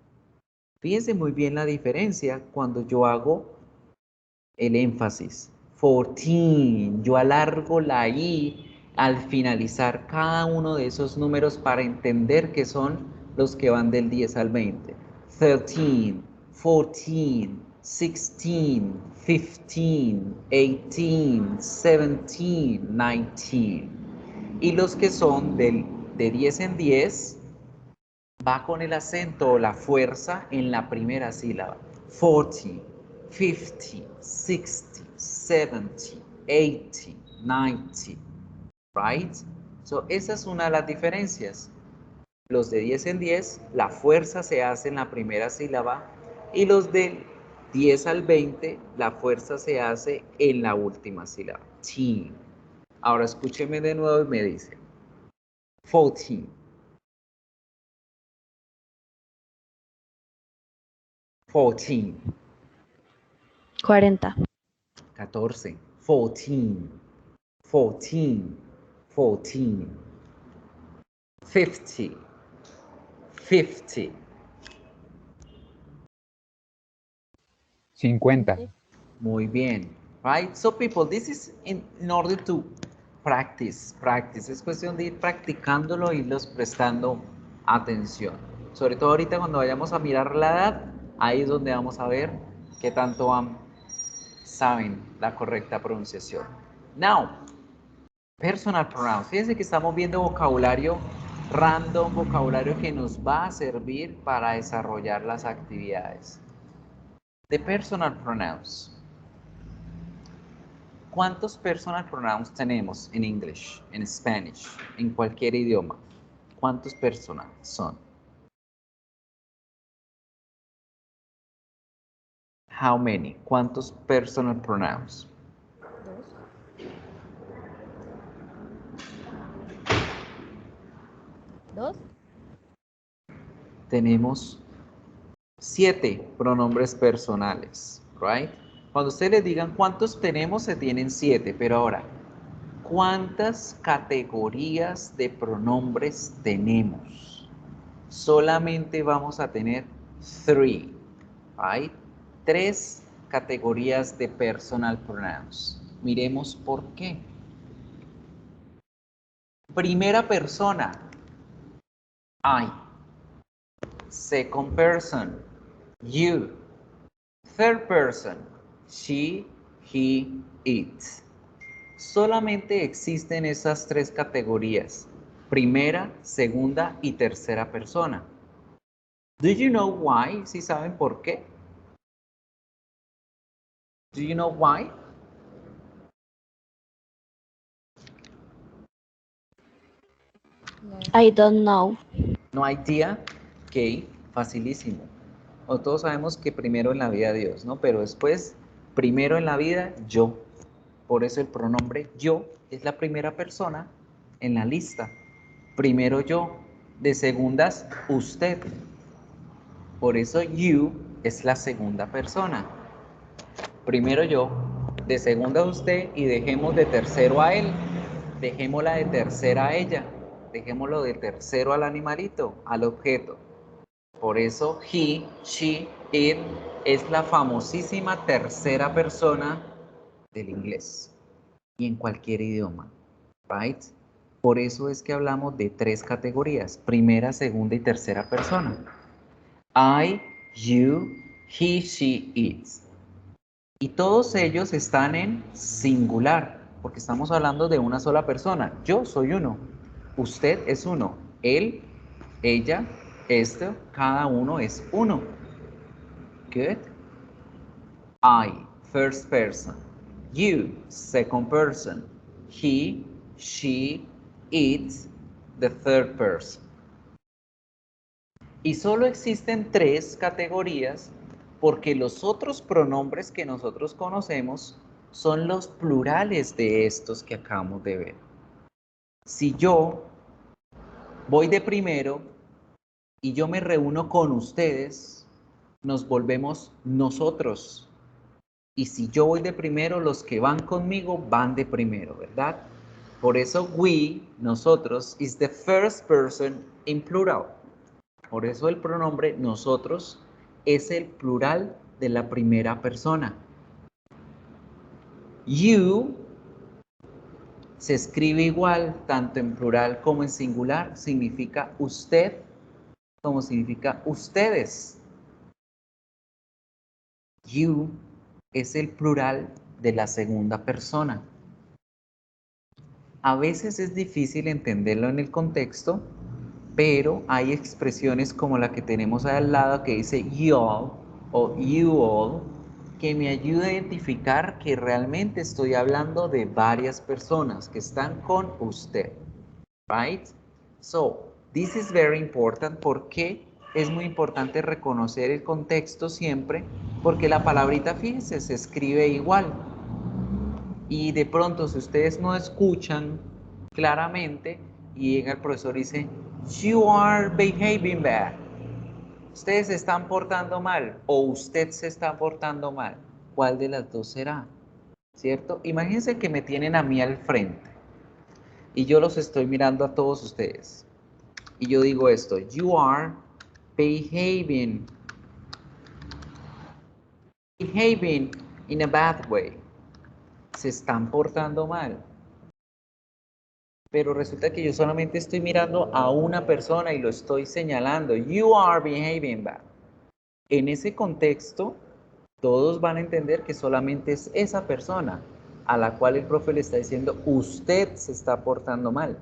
Fíjense muy bien la diferencia cuando yo hago el énfasis. 14. Yo alargo la I al finalizar cada uno de esos números para entender que son los que van del 10 al 20. 13, 14, 16, 15, 18, 17, 19. Y los que son de 10 en 10 va con el acento o la fuerza en la primera sílaba. 40, 50, 60, 70, 80, 90, right? So, esa es una de las diferencias. Los de 10 en 10, la fuerza se hace en la primera sílaba y los del 10 al 20, la fuerza se hace en la última sílaba. Teen. Ahora escúcheme de nuevo y me dice 14. 14. 40. 14. 14. 14. 14. 50. 50. 50. Muy bien. Right? So people, this is in order to Practice, practice. Es cuestión de ir practicándolo y irlos prestando atención. Sobre todo ahorita cuando vayamos a mirar la edad, ahí es donde vamos a ver qué tanto saben la correcta pronunciación. Now, personal pronouns. Fíjense que estamos viendo vocabulario random, vocabulario que nos va a servir para desarrollar las actividades. De personal pronouns. ¿Cuántos personal pronouns tenemos en English, en Spanish, en cualquier idioma? ¿Cuántos personal son? How many? ¿Cuántos personal pronouns? ¿Dos? Tenemos 7 pronombres personales, right? Cuando ustedes les digan cuántos tenemos, se tienen 7, pero ahora, ¿cuántas categorías de pronombres tenemos? Solamente vamos a tener 3, right? 3 categorías de personal pronouns. Miremos por qué. Primera persona, I. Second person, you. Third person, she, he, it. Solamente existen esas 3 categorías. Primera, segunda y tercera persona. Do you know why? ¿Sí saben por qué? Do you know why? No. I don't know. No idea. Ok, facilísimo. O todos sabemos que primero en la vida Dios, ¿no? Pero después, primero en la vida, yo. Por eso el pronombre yo es la primera persona en la lista. Primero yo, de segundas, usted. Por eso you es la segunda persona. Primero yo, de segunda usted y dejemos de tercero a él. Dejémosla de tercera a ella. Dejémoslo de tercero al animalito, al objeto. Por eso he, she, it es la famosísima tercera persona del inglés y en cualquier idioma, right? Por eso es que hablamos de 3 categorías, primera, segunda y tercera persona. I, you, he, she, it. Y todos ellos están en singular, porque estamos hablando de una sola persona. Yo soy uno, usted es uno, él, ella, este, cada uno es uno. Good. I, first person. You, second person. He, she, it, the third person. Y solo existen 3 categorías porque los otros pronombres que nosotros conocemos son los plurales de estos que acabamos de ver. Si yo voy de primero y yo me reúno con ustedes, nos volvemos nosotros. Y si yo voy de primero, los que van conmigo van de primero, ¿verdad? Por eso we, nosotros, is the first person in plural. Por eso el pronombre nosotros es el plural de la primera persona. You se escribe igual, tanto en plural como en singular. Significa usted, como significa ustedes. You es el plural de la segunda persona. A veces es difícil entenderlo en el contexto, pero hay expresiones como la que tenemos al lado que dice y'all o you all, que me ayuda a identificar que realmente estoy hablando de varias personas que están con usted. Right? So, this is very important. ¿Por qué es muy importante reconocer el contexto siempre? Porque la palabrita, fíjense, se escribe igual. Y de pronto, si ustedes no escuchan claramente y llega el profesor y dice, you are behaving bad. Ustedes se están portando mal o usted se está portando mal. ¿Cuál de las dos será? ¿Cierto? Imagínense que me tienen a mí al frente y yo los estoy mirando a todos ustedes. Y yo digo esto, you are behaving in a bad way. Se están portando mal. pero resulta que yo solamente estoy mirando a una persona y lo estoy señalando. You are behaving bad. En ese contexto, todos van a entender que solamente es esa persona a la cual el profe le está diciendo, usted se está portando mal.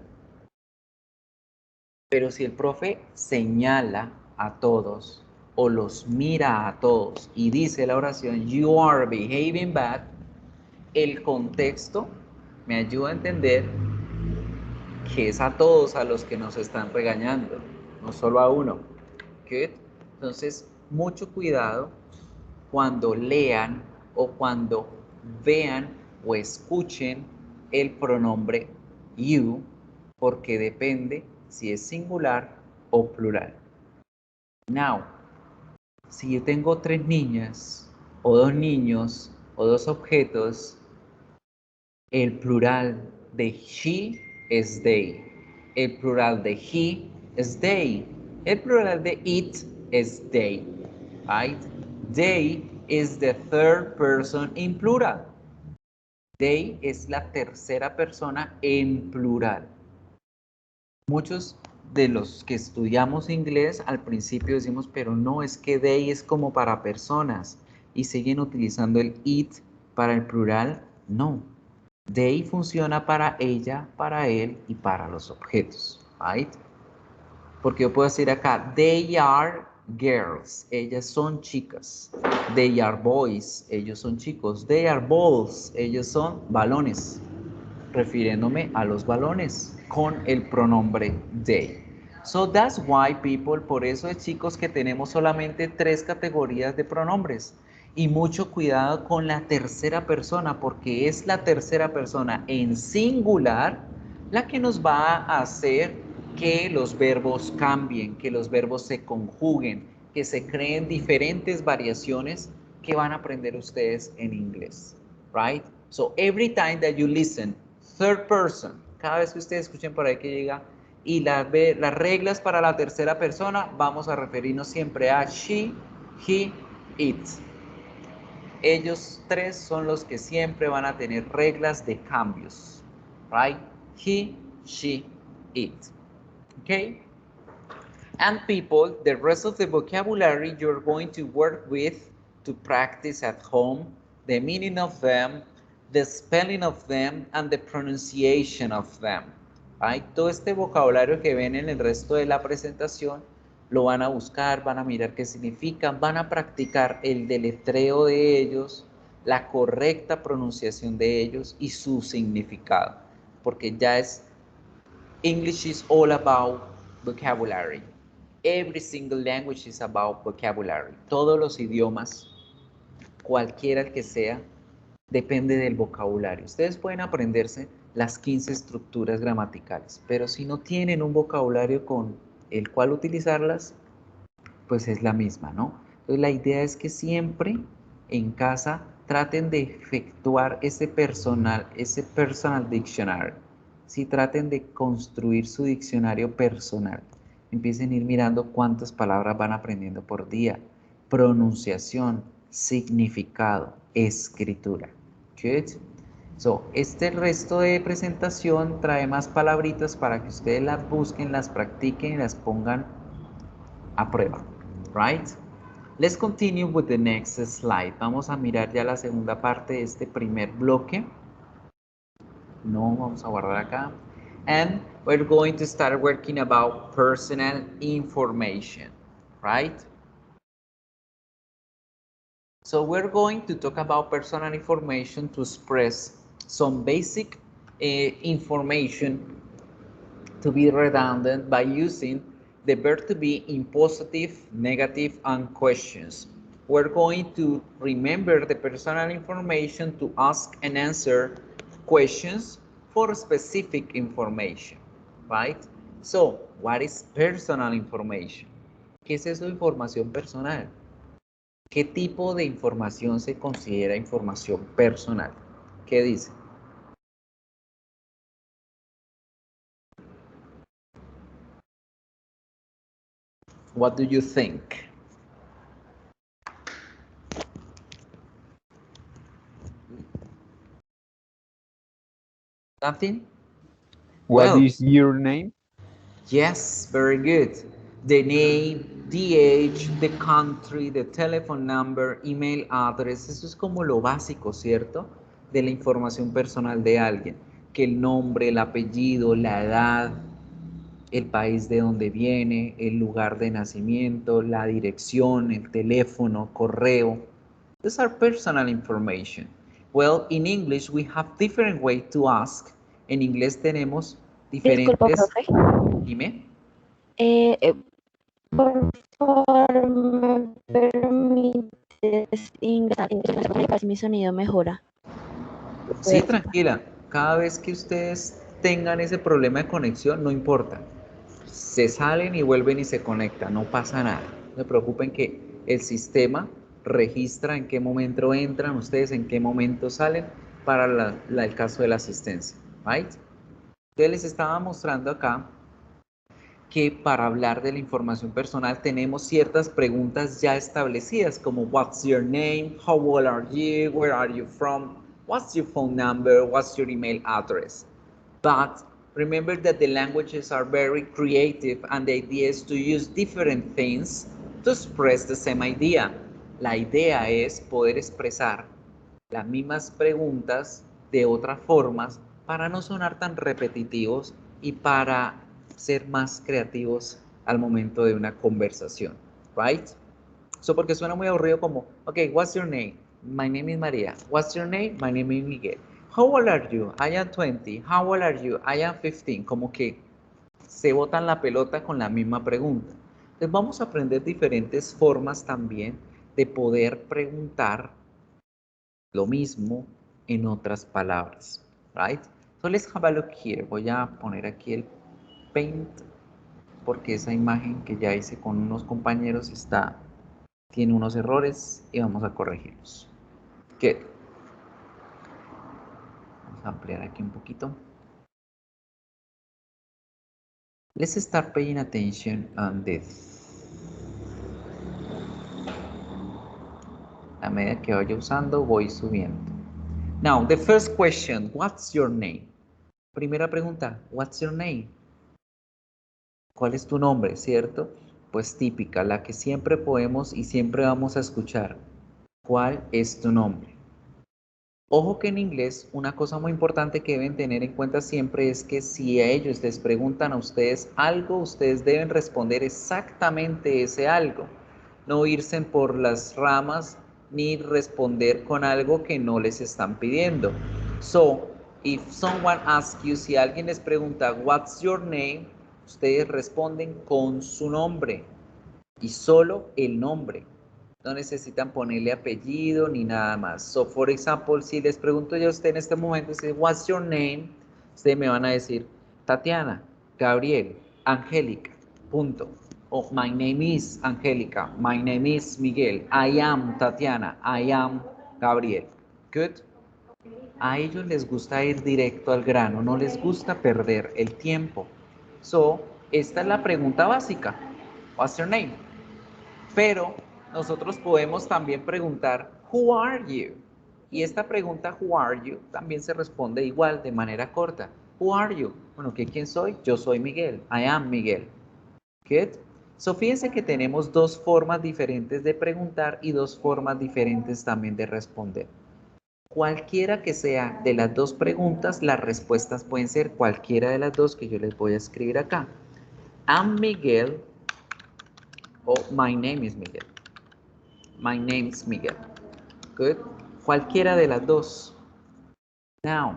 Pero si el profe señala a todos o los mira a todos y dice la oración, you are behaving bad, el contexto me ayuda a entender que es a todos a los que nos están regañando, no solo a uno. Good. Entonces, mucho cuidado cuando lean o cuando vean o escuchen el pronombre you, porque depende si es singular o plural. Now, si yo tengo 3 niñas o 2 niños o 2 objetos, el plural de she es they. El plural de he es they. El plural de it es they. Right? They is the third person in plural. They es la tercera persona en plural. Muchos de los que estudiamos inglés al principio decimos, pero no, es que they es como para personas y siguen utilizando el it para el plural. No. They funciona para ella, para él y para los objetos. Right? Porque yo puedo decir acá, they are girls, ellas son chicas. They are boys, ellos son chicos. They are balls, ellos son balones. Refiriéndome a los balones con el pronombre they. So that's why people, por eso es chicos que tenemos solamente 3 categorías de pronombres. Y mucho cuidado con la tercera persona, porque es la tercera persona en singular la que nos va a hacer que los verbos cambien, que los verbos se conjuguen, que se creen diferentes variaciones que van a aprender ustedes en inglés. Right? So every time that you listen, third person, cada vez que ustedes escuchen por ahí que llega, y las reglas para la tercera persona, vamos a referirnos siempre a she, he, it. Ellos 3 son los que siempre van a tener reglas de cambios. Right? He, she, it. Okay? And people, the rest of the vocabulary you're going to work with to practice at home, the meaning of them, the spelling of them, and the pronunciation of them. Right? Todo este vocabulario que ven en el resto de la presentación lo van a buscar, van a mirar qué significan, van a practicar el deletreo de ellos, la correcta pronunciación de ellos y su significado, porque ya es English is all about vocabulary. Every single language is about vocabulary. Todos los idiomas, cualquiera el que sea, depende del vocabulario. Ustedes pueden aprenderse las 15 estructuras gramaticales, pero si no tienen un vocabulario con el cual utilizarlas, pues es la misma, ¿no? Entonces la idea es que siempre en casa traten de efectuar ese personal dictionary. Si traten de construir su diccionario personal. Empiecen a ir mirando cuántas palabras van aprendiendo por día. Pronunciación, significado, escritura. Good. So, este resto de presentación trae más palabritas para que ustedes las busquen, las practiquen y las pongan a prueba. Right? Let's continue with the next slide. Vamos a mirar ya la segunda parte de este primer bloque. No, vamos a guardar acá. And we're going to start working about personal information, right? So we're going to talk about personal information to express some basic information to be redundant by using the verb to be in positive, negative, and questions. We're going to remember the personal information to ask and answer questions for specific information, right? So, what is personal information? ¿Qué es eso de información personal? ¿Qué tipo de información se considera información personal? ¿Qué dice? What do you think? Nothing? What Well, is your name? yes, very good. The name, the age, the country, the telephone number, email address, eso es como lo básico, ¿cierto? De la información personal de alguien. Que el nombre, el apellido, la edad, el país de donde viene, el lugar de nacimiento, la dirección, el teléfono, correo. These are personal information. Well, in English we have different ways to ask. En inglés tenemos Disculpa, diferentes... profe. Dime. Por favor, ¿me permites ingresar para ver si mi sonido mejora? Sí, tranquila. Cada vez que ustedes tengan ese problema de conexión, no importa. Se salen y vuelven y se conectan, no pasa nada. No se preocupen que el sistema registra en qué momento entran, ustedes en qué momento salen para el caso de la asistencia. Right? Entonces les estaba mostrando acá que para hablar de la información personal tenemos ciertas preguntas ya establecidas como what's your name, how old are you, where are you from, what's your phone number, what's your email address. But remember that the languages are very creative and the idea is to use different things to express the same idea. La idea es poder expresar las mismas preguntas de otras formas para no sonar tan repetitivos y para ser más creativos al momento de una conversación, right? So, porque suena muy aburrido como, okay, what's your name? My name is Maria. What's your name? My name is Miguel. How old are you? I am 20. How old are you? I am 15. Como que se botan la pelota con la misma pregunta. Entonces vamos a aprender diferentes formas también de poder preguntar lo mismo en otras palabras, right? So let's have a look here. Voy a poner aquí el Paint porque esa imagen que ya hice con unos compañeros tiene unos errores y vamos a corregirlos. Good. Vamos a ampliar aquí un poquito. Let's start paying attention on this. A medida que vaya usando, voy subiendo. Now, the first question, what's your name? Primera pregunta, what's your name? ¿Cuál es tu nombre, cierto? Pues típica, la que siempre podemos y siempre vamos a escuchar. ¿Cuál es tu nombre? Ojo que en inglés una cosa muy importante que deben tener en cuenta siempre es que si a ellos les preguntan a ustedes algo, ustedes deben responder exactamente ese algo. No irse por las ramas ni responder con algo que no les están pidiendo. So, if someone asks you, si alguien les pregunta, what's your name? Ustedes responden con su nombre y solo el nombre. No necesitan ponerle apellido ni nada más. So, for example, si les pregunto yo a usted en este momento, what's your name? Ustedes me van a decir, Tatiana, Gabriel, Angélica, punto. O my name is Angélica, my name is Miguel, I am Tatiana, I am Gabriel. Good. A ellos les gusta ir directo al grano, no les gusta perder el tiempo. So, esta es la pregunta básica. What's your name? Pero nosotros podemos también preguntar, who are you? Y esta pregunta, who are you, también se responde igual, de manera corta. Who are you? Bueno, ¿quién soy? Yo soy Miguel. I am Miguel. Good. So, fíjense que tenemos dos formas diferentes de preguntar y dos formas diferentes también de responder. Cualquiera que sea de las dos preguntas, las respuestas pueden ser cualquiera de las dos que yo les voy a escribir acá. I'm Miguel o my name is Miguel. My name is Miguel. Good. Cualquiera de las dos. Now,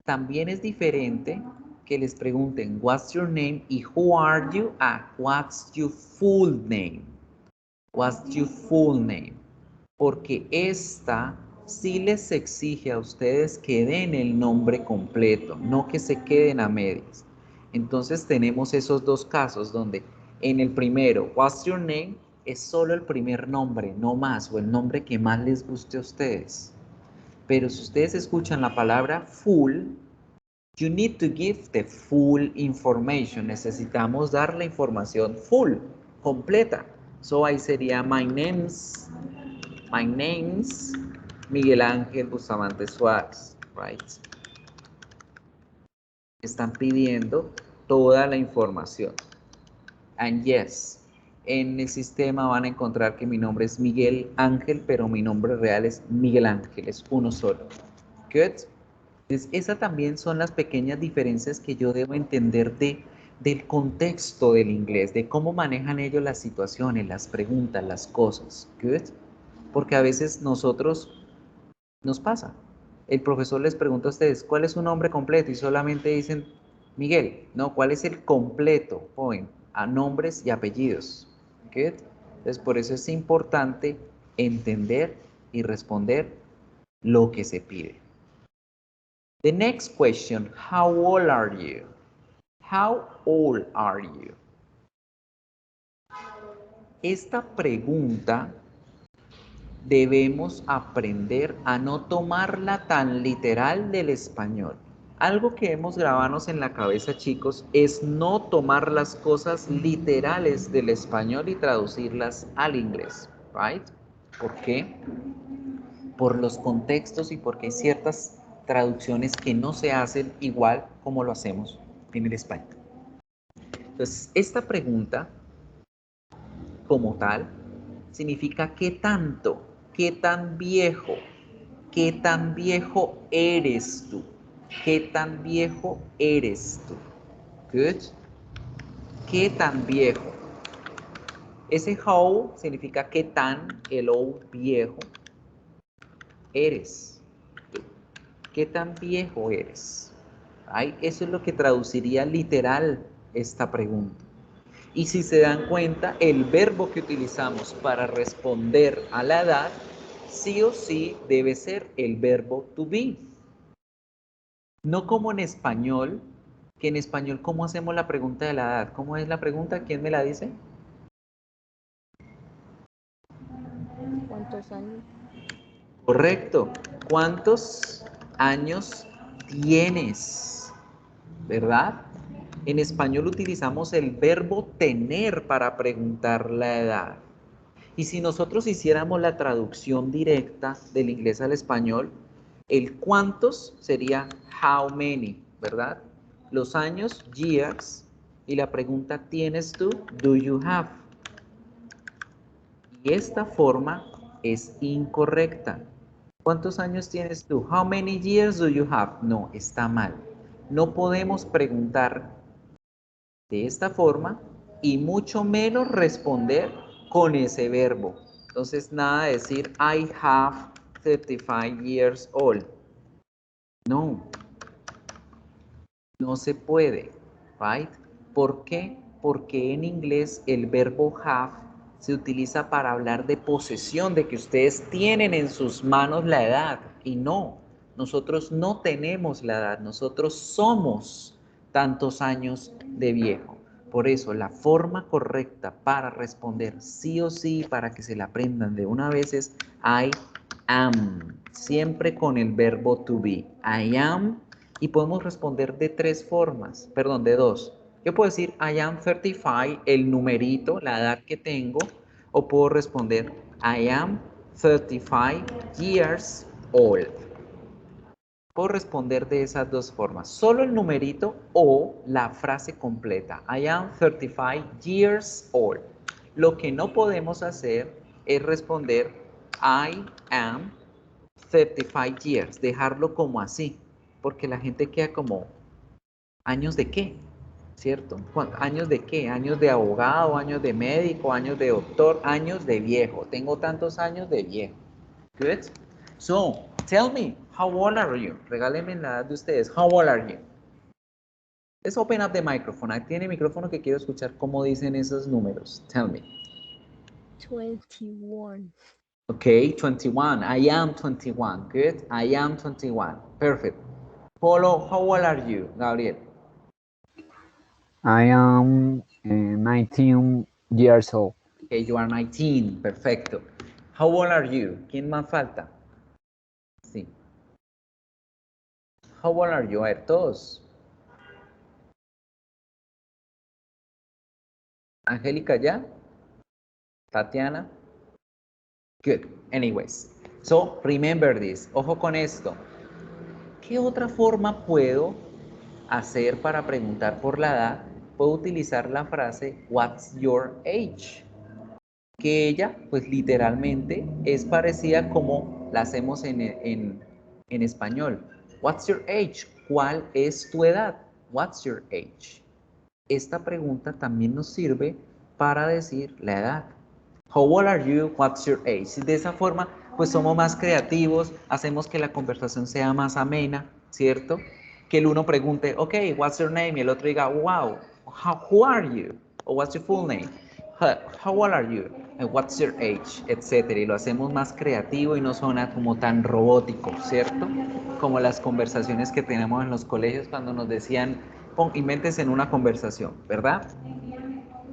también es diferente que les pregunten what's your name y who are you a what's your full name. What's your full name. Porque esta sí les exige a ustedes que den el nombre completo, no que se queden a medias. Entonces tenemos esos dos casos donde en el primero, what's your name, es solo el primer nombre, no más, o el nombre que más les guste a ustedes. Pero si ustedes escuchan la palabra full, you need to give the full information. Necesitamos dar la información full, completa. So ahí sería my name's Miguel Ángel Bustamante Suárez, right? están pidiendo toda la información. And yes, en el sistema van a encontrar que mi nombre es Miguel Ángel, pero mi nombre real es Miguel Ángel, es uno solo. Good. Entonces, esas también son las pequeñas diferencias que yo debo entender del contexto del inglés, de cómo manejan ellos las situaciones, las preguntas, las cosas. Good. Porque a veces nosotros nos pasa. El profesor les pregunta a ustedes, ¿cuál es su nombre completo? Y solamente dicen, Miguel. No, ¿cuál es el completo? Point. A nombres y apellidos. Good. Entonces, por eso es importante entender y responder lo que se pide. The next question, how old are you? How old are you? Esta pregunta debemos aprender a no tomarla tan literal del español. Algo que debemos grabarnos en la cabeza, chicos, es no tomar las cosas literales del español y traducirlas al inglés, right? ¿Por qué? Por los contextos y porque hay ciertas traducciones que no se hacen igual como lo hacemos en el español. Entonces, esta pregunta, como tal, significa ¿qué tanto? ¿Qué tan viejo? ¿Qué tan viejo eres tú? ¿Qué tan viejo eres tú? Good. ¿Qué tan viejo? Ese how significa qué tan, el o viejo, eres. ¿Qué tan viejo eres? Ay, eso es lo que traduciría literal esta pregunta. Y si se dan cuenta, el verbo que utilizamos para responder a la edad, sí o sí debe ser el verbo to be. No como en español, que en español, ¿cómo hacemos la pregunta de la edad? ¿Cómo es la pregunta? ¿Quién me la dice? ¿Cuántos años? Correcto. ¿Cuántos años tienes? ¿Verdad? En español utilizamos el verbo tener para preguntar la edad. Y si nosotros hiciéramos la traducción directa del inglés al español, el cuántos sería how many, ¿verdad? Los años, years, y la pregunta ¿tienes tú? Do you have? Y esta forma es incorrecta. ¿Cuántos años tienes tú? How many years do you have? No, está mal. No podemos preguntar de esta forma y mucho menos responder con ese verbo. Entonces, nada de decir I have 35 years old. No, no se puede, right? ¿Por qué? Porque en inglés el verbo have se utiliza para hablar de posesión, de que ustedes tienen en sus manos la edad. Y no, nosotros no tenemos la edad, nosotros somos tantos años de viejo. Por eso, la forma correcta para responder sí o sí, para que se la aprendan de una vez es I am, siempre con el verbo to be. I am, y podemos responder de tres formas, perdón, de dos. Yo puedo decir I am 35, el numerito, la edad que tengo, o puedo responder I am 35 years old. Puedo responder de esas dos formas, solo el numerito o la frase completa. I am 35 years old. Lo que no podemos hacer es responder I am 35 years, dejarlo como así, porque la gente queda como, ¿años de qué? ¿Cierto? ¿Años de qué? ¿Años de abogado, años de médico, años de doctor, años de viejo? Tengo tantos años de viejo. Good? So, tell me, how old are you? Regálenme la edad de ustedes. How old are you? Let's open up the microphone. Ahí tiene micrófono que quiero escuchar cómo dicen esos números. Tell me. 21. Okay, 21. I am 21. Good. I am 21. Perfect. Polo, how old are you, Gabriel? I am 19 years old. Okay, you are 19. Perfecto. How old are you? ¿Quién más falta? Sí. How old are you? A ver, todos. Angélica ya. Tatiana. Good. Anyways. So, remember this. Ojo con esto. ¿Qué otra forma puedo hacer para preguntar por la edad, puedo utilizar la frase What's your age? Que ella, pues literalmente, es parecida como la hacemos en español. What's your age? ¿Cuál es tu edad? What's your age? Esta pregunta también nos sirve para decir la edad. How old are you? What's your age? De esa forma, pues somos más creativos, hacemos que la conversación sea más amena, ¿cierto? Que el uno pregunte, ok, what's your name? Y el otro diga, wow, who are you? O what's your full name? How old are you? And what's your age? Etcétera. Y lo hacemos más creativo y no suena como tan robótico, ¿cierto? Como las conversaciones que tenemos en los colegios cuando nos decían, invéntese en una conversación, ¿verdad?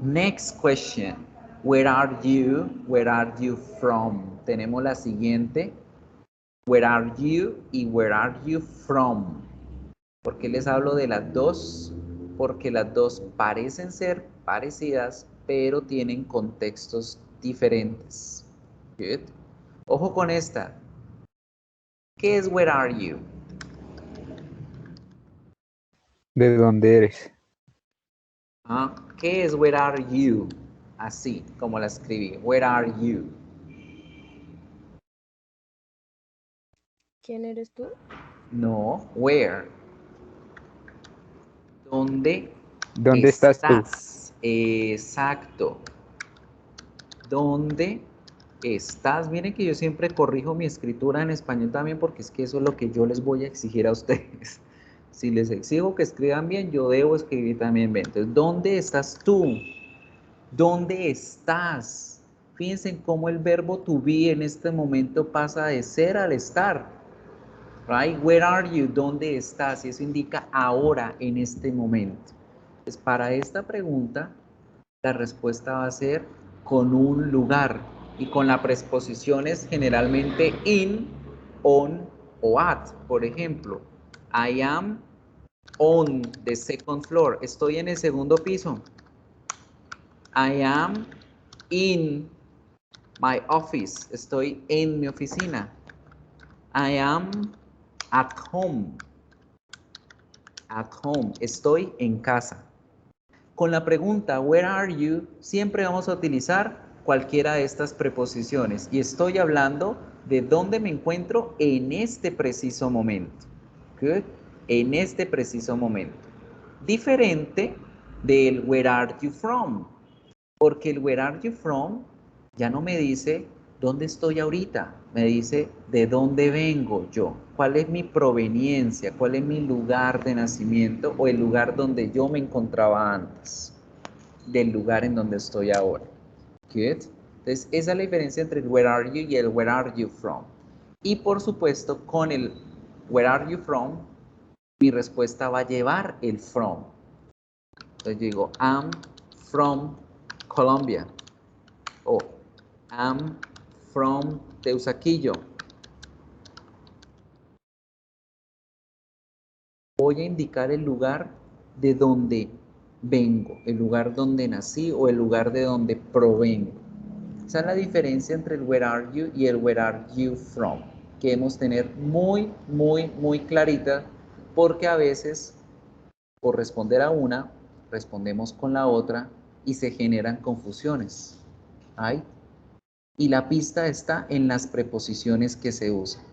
Next question. Where are you? Where are you from? Tenemos la siguiente. Where are you y where are you from? ¿Por qué les hablo de las dos? Porque las dos parecen ser parecidas, pero tienen contextos diferentes. Good. Ojo con esta. ¿Qué es where are you? ¿De dónde eres? ¿Qué es where are you? Así como la escribí. Where are you? ¿Quién eres tú? No, where. ¿Dónde ¿Dónde estás tú? Exacto. ¿Dónde estás? Miren que yo siempre corrijo mi escritura en español también porque es que eso es lo que yo les voy a exigir a ustedes. Si les exijo que escriban bien, yo debo escribir también bien. Entonces, ¿dónde estás tú? ¿Dónde estás? Fíjense en cómo el verbo to be en este momento pasa de ser al estar. Right? Where are you? ¿Dónde estás? Y eso indica ahora, en este momento. Pues para esta pregunta, la respuesta va a ser con un lugar y con las preposiciones generalmente in, on o at. Por ejemplo, I am on the second floor. Estoy en el segundo piso. I am in my office. Estoy en mi oficina. I am at home. At home. Estoy en casa. Con la pregunta where are you, siempre vamos a utilizar cualquiera de estas preposiciones. Y estoy hablando de dónde me encuentro en este preciso momento. Good. En este preciso momento. Diferente del where are you from. Porque el where are you from ya no me dice dónde estoy ahorita, me dice de dónde vengo yo, cuál es mi proveniencia, cuál es mi lugar de nacimiento o el lugar donde yo me encontraba antes del lugar en donde estoy ahora. Good. Entonces, esa es la diferencia entre el where are you y el where are you from. Y por supuesto, con el where are you from, mi respuesta va a llevar el from. Entonces digo, I'm from Colombia. O I'm from Teusaquillo. Voy a indicar el lugar de donde vengo, el lugar donde nací o el lugar de donde provengo. Esa es la diferencia entre el where are you y el where are you from, que debemos tener muy clarita, porque a veces por responder a una, respondemos con la otra y se generan confusiones. ¿Ay? Y la pista está en las preposiciones que se usan.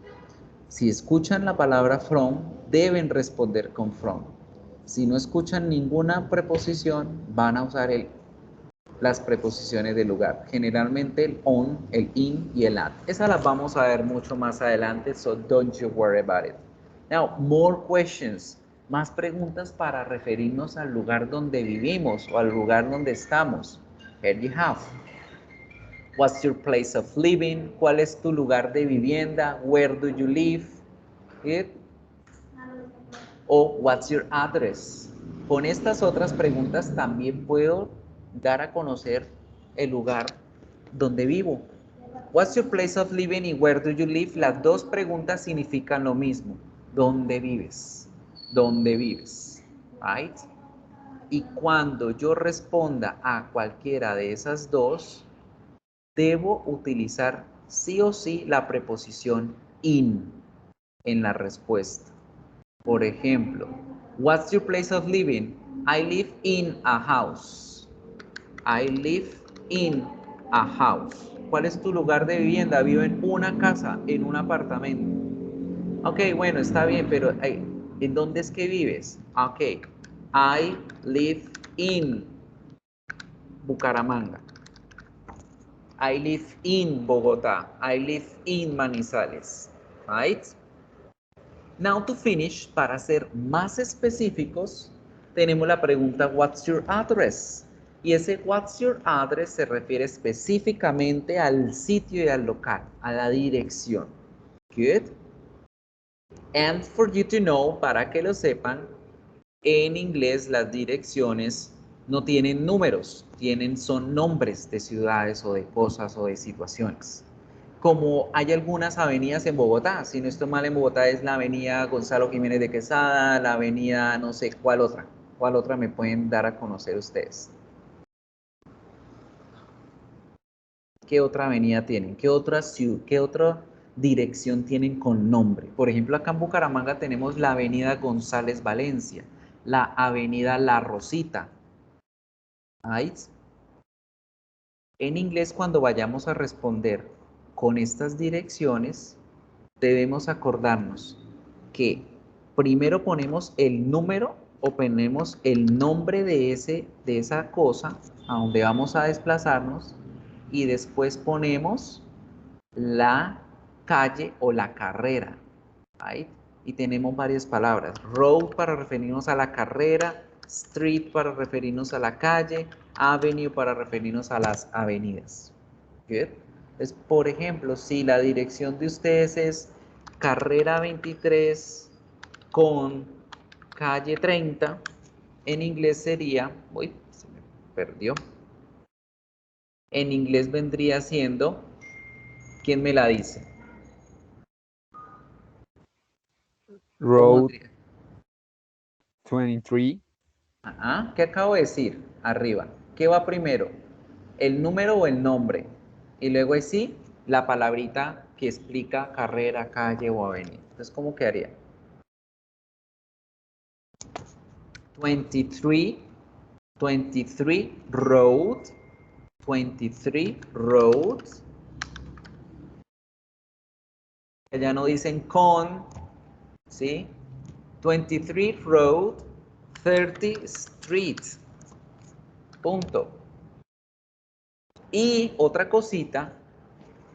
Si escuchan la palabra from, deben responder con from. Si no escuchan ninguna preposición, van a usar las preposiciones del lugar. Generalmente el on, el in y el at. Esas las vamos a ver mucho más adelante, so don't you worry about it. Now, more questions. Más preguntas para referirnos al lugar donde vivimos o al lugar donde estamos. Here you have. What's your place of living? ¿Cuál es tu lugar de vivienda? Where do you live? It? O what's your address? Con estas otras preguntas también puedo dar a conocer el lugar donde vivo. What's your place of living y where do you live? Las dos preguntas significan lo mismo. ¿Dónde vives? ¿Dónde vives? Right? Y cuando yo responda a cualquiera de esas dos, debo utilizar sí o sí la preposición in en la respuesta. Por ejemplo, What's your place of living? I live in a house. I live in a house. ¿Cuál es tu lugar de vivienda? Vivo en una casa, en un apartamento. Ok, bueno, está bien, pero ¿en dónde es que vives? Ok, I live in Bucaramanga. I live in Bogotá. I live in Manizales. Right? Now to finish, para ser más específicos, tenemos la pregunta What's your address? Y ese What's your address se refiere específicamente al sitio y al local, a la dirección. Good. And for you to know, para que lo sepan, en inglés las direcciones no tienen números, son nombres de ciudades o de cosas o de situaciones. Como hay algunas avenidas en Bogotá, si no estoy mal, en Bogotá es la avenida Gonzalo Jiménez de Quesada, la avenida no sé cuál otra me pueden dar a conocer ustedes. ¿Qué otra avenida tienen? ¿Qué otra ciudad, qué otra dirección tienen con nombre? Por ejemplo, acá en Bucaramanga tenemos la avenida González Valencia, la avenida La Rosita. ¿Right? En inglés, cuando vayamos a responder con estas direcciones, debemos acordarnos que primero ponemos el número o ponemos el nombre de esa cosa a donde vamos a desplazarnos y después ponemos la calle o la carrera. ¿Right? Y tenemos varias palabras. Road para referirnos a la carrera, street para referirnos a la calle, avenue para referirnos a las avenidas. Good. Entonces, por ejemplo, si la dirección de ustedes es carrera 23 con calle 30, en inglés sería, uy, se me perdió. En inglés vendría siendo, ¿quién me la dice? Road 23. Ajá, ¿qué acabo de decir? Arriba. ¿Qué va primero? ¿El número o el nombre? Y luego es sí, la palabrita que explica carrera, calle o avenida. Entonces, ¿cómo quedaría? 23, 23 road, 23 road. Ya no dicen con, ¿sí? 23 road, 30 street. Punto. Y otra cosita,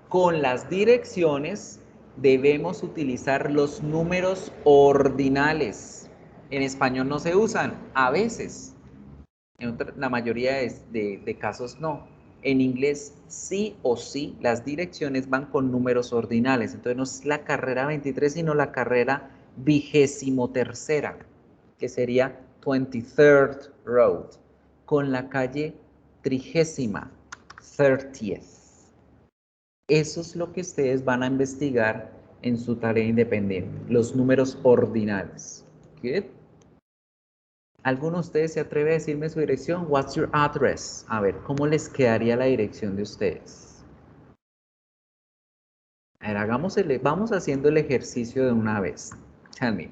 con las direcciones debemos utilizar los números ordinales. En español no se usan, a veces. En la mayoría de casos no. En inglés sí o sí las direcciones van con números ordinales. Entonces no es la carrera 23, sino la carrera 23ª, que sería 23rd Road, con la calle 30ª, 30th. Eso es lo que ustedes van a investigar en su tarea independiente, los números ordinales. Good. ¿Alguno de ustedes se atreve a decirme su dirección? What's your address? A ver, ¿cómo les quedaría la dirección de ustedes? A ver, vamos haciendo el ejercicio de una vez. Tell me.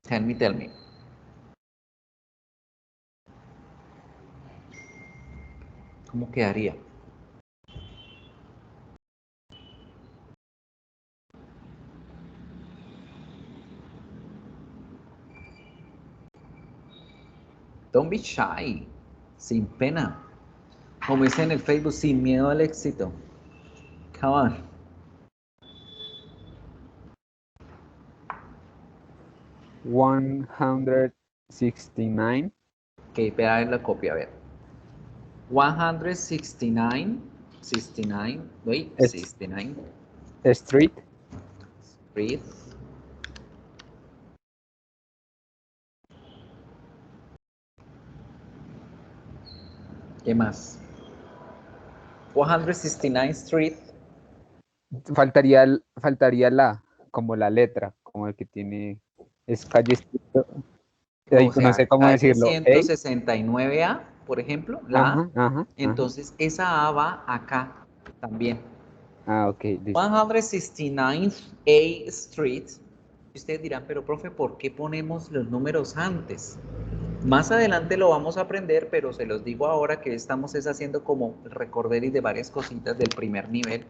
Tell me, tell me. ¿Cómo quedaría? Don't be shy. Sin pena. Como dice en el Facebook, sin miedo al éxito. Come on. 169. Ok, espera a ver la copia, a ver. 169, 69, wait, 69. Street. Street. ¿Qué más? 169 Street. Faltaría como la letra, como el que tiene, es calle, O no sé sea, cómo calle decirlo. ¿Eh? 169A, por ejemplo, la A. Ajá, ajá, ajá. Entonces, esa A va acá también. Ah, ok, listo. 169 A Street Ustedes dirán, pero profe, ¿por qué ponemos los números antes? Más adelante lo vamos a aprender, pero se los digo ahora que estamos haciendo como el recorderis de varias cositas del primer nivel.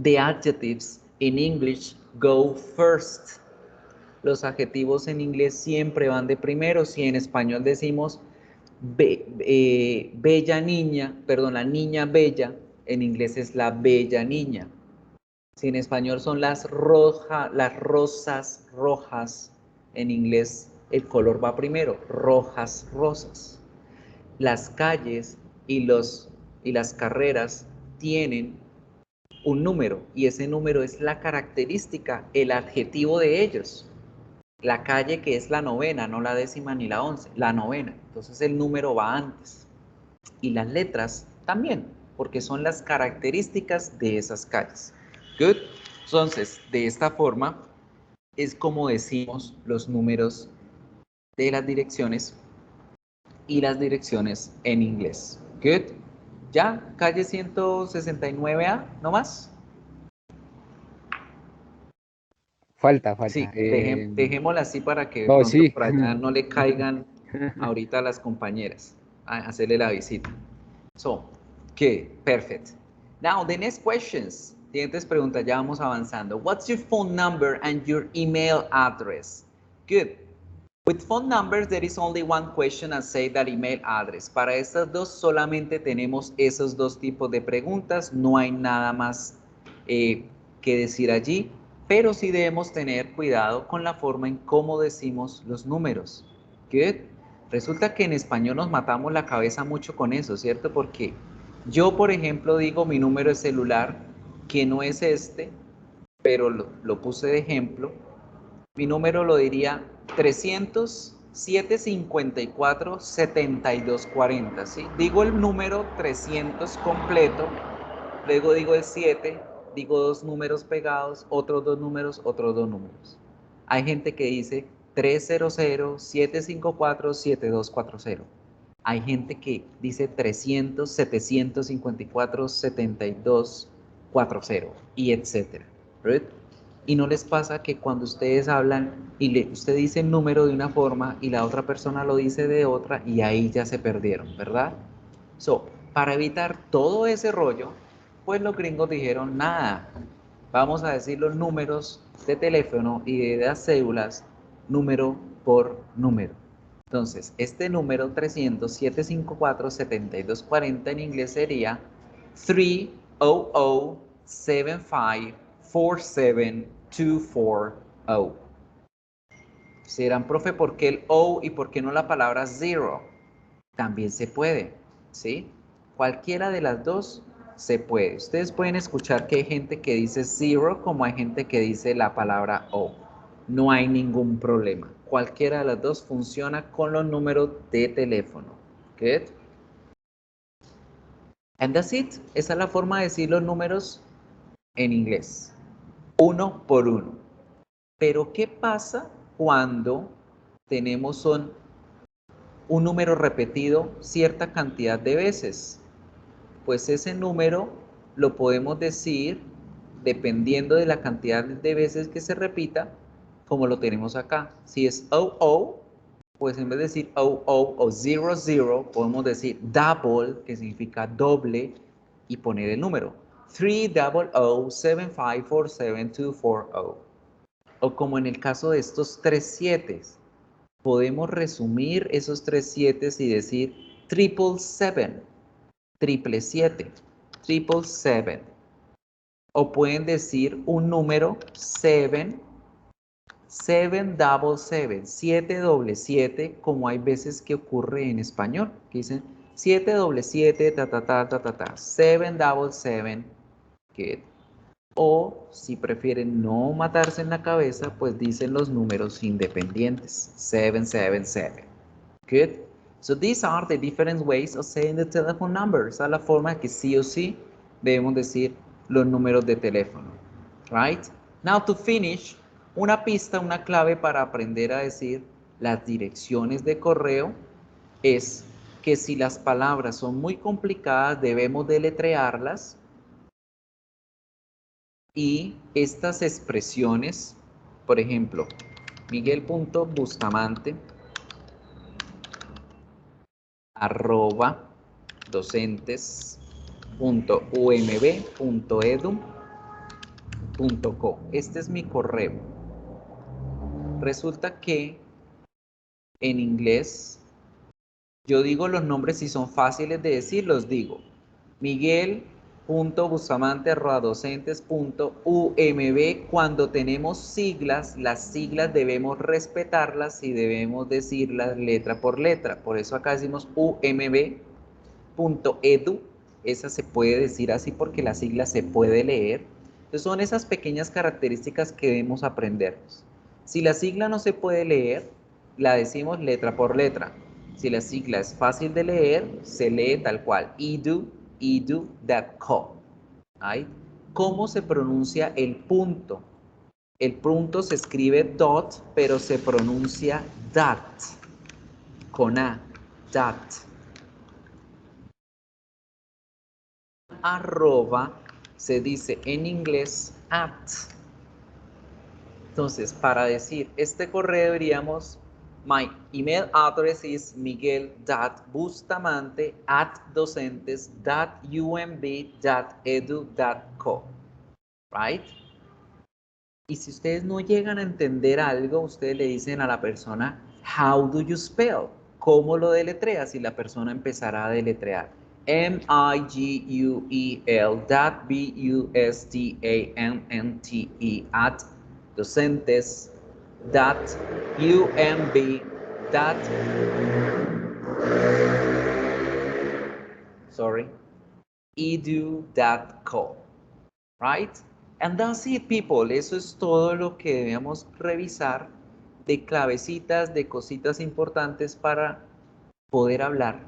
The adjectives in English go first. Los adjetivos en inglés siempre van de primero. Si en español decimos bella niña, perdón, la niña bella, en inglés es la bella niña. Si en español son las rosas rojas, en inglés el color va primero, rojas, rosas. Las calles y las carreras tienen un número y ese número es la característica, el adjetivo de ellos. La calle que es la novena, no la décima ni la 11, la novena. Entonces el número va antes. Y las letras también, porque son las características de esas calles. Good. Entonces, de esta forma es como decimos los números de las direcciones y las direcciones en inglés. Good. ¿Ya? Calle 169A, ¿no más? Falta. Sí, dejémosla así para que de No, pronto sí. por allá no le caigan ahorita a las compañeras a hacerle la visita. So, okay, perfect. Now, the next questions. Siguientes preguntas, ya vamos avanzando. What's your phone number and your email address? Good. With phone numbers, there is only one question and say that email address. Para estas dos solamente tenemos esos dos tipos de preguntas. No hay nada más que decir allí, pero sí debemos tener cuidado con la forma en cómo decimos los números. Good. Resulta que en español nos matamos la cabeza mucho con eso, ¿cierto? Porque yo, por ejemplo, digo mi número de celular, que no es este, pero lo puse de ejemplo. Mi número lo diría 300-754-7240, ¿sí? Digo el número 300 completo, luego digo el 7, digo dos números pegados, otros dos números, otros dos números. Hay gente que dice 300-754-7240. Hay gente que dice 300-754-7240 y etcétera. ¿Right? Y no les pasa que cuando ustedes hablan y usted dice el número de una forma y la otra persona lo dice de otra y ahí ya se perdieron, ¿verdad? So, para evitar todo ese rollo, pues los gringos dijeron, nada, vamos a decir los números de teléfono y de las cédulas número por número. Entonces, este número 300-754-7240 en inglés sería 300-7547-240. Se dirán, profe, ¿por qué el O y por qué no la palabra zero? También se puede, ¿sí? Cualquiera de las dos se puede. Ustedes pueden escuchar que hay gente que dice zero como hay gente que dice la palabra O. No hay ningún problema. Cualquiera de las dos funciona con los números de teléfono. Good. And that's it. Esa es la forma de decir los números en inglés. Uno por uno. Pero ¿qué pasa cuando tenemos un número repetido cierta cantidad de veces? Pues ese número lo podemos decir dependiendo de la cantidad de veces que se repita, como lo tenemos acá. Si es OO, pues en vez de decir OO o 00, podemos decir double, que significa doble, y poner el número. 300-754-7240. O como en el caso de estos 3 7, podemos resumir esos 3 7 y decir 777, 777. O pueden decir un número 7, 777, como hay veces que ocurre en español, que dicen 777, ta, ta, ta, ta, ta, ta, 777, good. O si prefieren no matarse en la cabeza, pues dicen los números independientes, 777, good. So these are the different ways of saying the telephone number. Esa es la forma que sí o sí debemos decir los números de teléfono. Right? Now to finish, una pista, una clave para aprender a decir las direcciones de correo es que si las palabras son muy complicadas debemos deletrearlas y estas expresiones Por ejemplo, Miguel.Bustamante @docentes.umb.edu.co. Este es mi correo. Resulta que en inglés yo digo los nombres, si son fáciles de decir, los digo. Miguel.Bustamante@docentes.umb. Cuando tenemos siglas, las siglas debemos respetarlas y debemos decirlas letra por letra. Por eso acá decimos umb.edu. Esa se puede decir así porque la sigla se puede leer. Entonces son esas pequeñas características que debemos aprendernos. Si la sigla no se puede leer, la decimos letra por letra. Si la sigla es fácil de leer, se lee tal cual. edu.co. ¿Right? ¿Cómo se pronuncia el punto? El punto se escribe dot, pero se pronuncia dat. Con A. Dat. Arroba se dice en inglés at. Entonces, para decir este correo diríamos: my email address is miguel.bustamante@docentes.umb.edu.co. Right? Y si ustedes no llegan a entender algo, ustedes le dicen a la persona, how do you spell? ¿Cómo lo deletreas? Y la persona empezará a deletrear. miguel.bustamante @docentes.umb.edu.co. Right? And that's it, people. Eso es todo lo que debemos revisar de clavecitas, de cositas importantes para poder hablar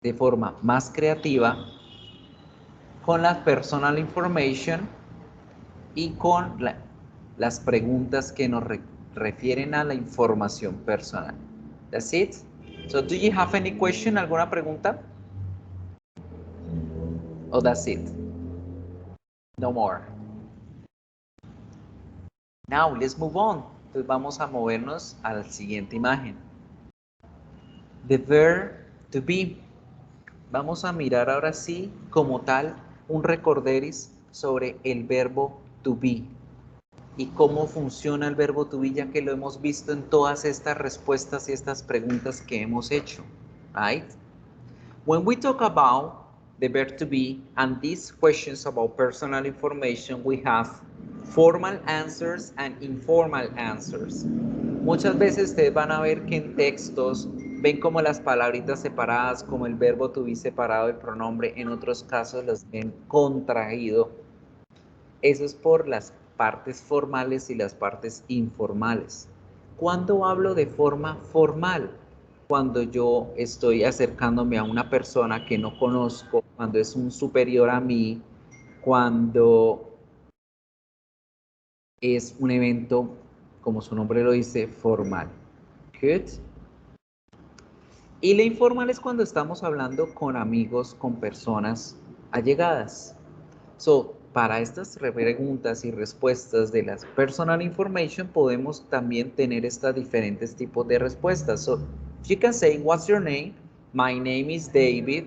de forma más creativa con la personal information y con las preguntas que nos refieren a la información personal. That's it. So, do you have any question? ¿Alguna pregunta? Oh, that's it. No more. Now, let's move on. Entonces vamos a movernos a la siguiente imagen. The verb to be. Vamos a mirar ahora sí, como tal, un recorderis sobre el verbo to be. Y cómo funciona el verbo to be, ya que lo hemos visto en todas estas respuestas y estas preguntas que hemos hecho. Right? When we talk about the verb to be and these questions about personal information, we have formal answers and informal answers. Muchas veces ustedes van a ver que en textos ven como las palabritas separadas, como el verbo to be separado del pronombre, en otros casos las ven contraído. Eso es por las partes formales y las partes informales. ¿Cuándo hablo de forma formal? Cuando yo estoy acercándome a una persona que no conozco, cuando es un superior a mí, cuando es un evento, como su nombre lo dice, formal. Good. Y la informal es cuando estamos hablando con amigos, con personas allegadas. So, para estas preguntas y respuestas de las personal information podemos también tener estos diferentes tipos de respuestas. So, you can say, what's your name? My name is David.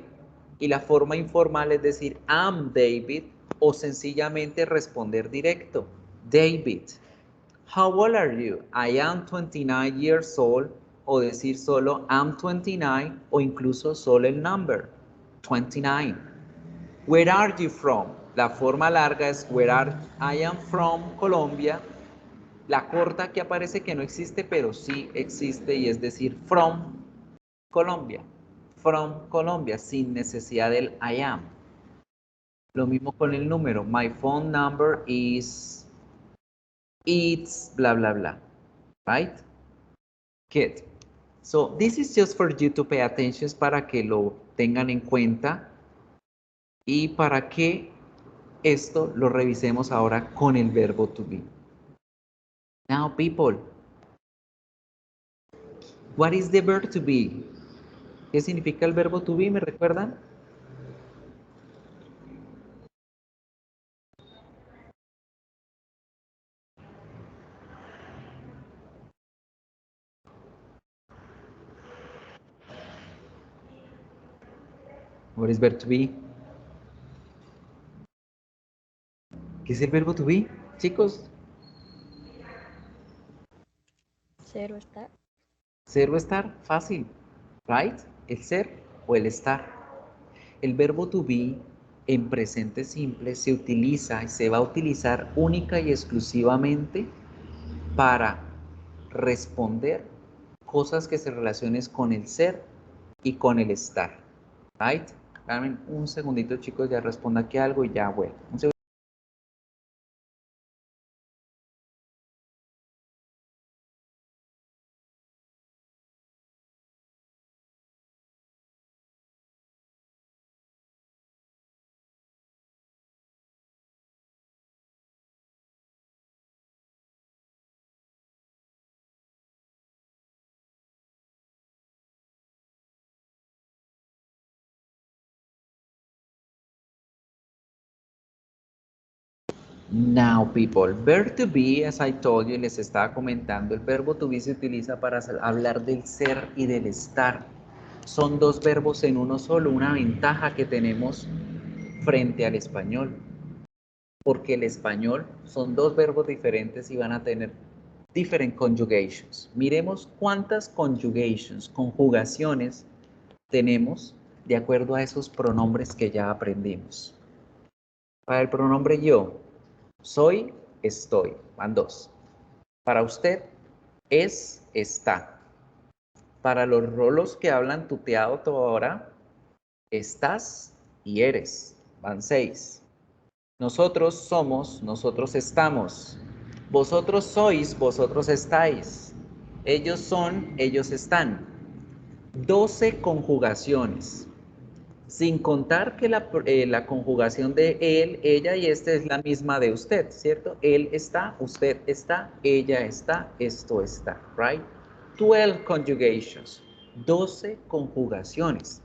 Y la forma informal es decir, I'm David, o sencillamente responder directo, David. How old are you? I am 29 years old, o decir solo I'm 29, o incluso solo el number, 29. Where are you from? La forma larga es where are I am from Colombia. La corta que aparece que no existe, pero sí existe, y es decir from Colombia. From Colombia, sin necesidad del I am. Lo mismo con el número. My phone number is, it's, bla, bla, bla. Right? Good. So, this is just for you to pay attention, para que lo tengan en cuenta y para que esto lo revisemos ahora con el verbo to be. Now, people, what is the verb to be? ¿Qué significa el verbo to be? ¿Me recuerdan? What is verb to be? ¿Qué es el verbo to be, chicos? Ser o estar. Ser o estar, fácil, right? El ser o el estar. El verbo to be en presente simple se utiliza y se va a utilizar única y exclusivamente para responder cosas que se relacionen con el ser y con el estar, right? Dame un segundito, chicos, ya respondo aquí algo y ya vuelvo. Un segundo. Now, people, verb to be, as I told you, les estaba comentando, el verbo to be se utiliza para hablar del ser y del estar. Son dos verbos en uno solo, una ventaja que tenemos frente al español, porque el español son dos verbos diferentes y van a tener different conjugations. Miremos cuántas conjugaciones tenemos de acuerdo a esos pronombres que ya aprendimos. Para el pronombre yo, soy, estoy, van dos. Para usted, es, está. Para los rolos que hablan tuteado todo ahora, estás y eres, van 6. Nosotros somos, nosotros estamos. Vosotros sois, vosotros estáis. Ellos son, ellos están. 12 conjugaciones. Sin contar que la conjugación de él, ella y este es la misma de usted, ¿cierto? Él está, usted está, ella está, esto está, right? 12 conjugations, 12 conjugaciones.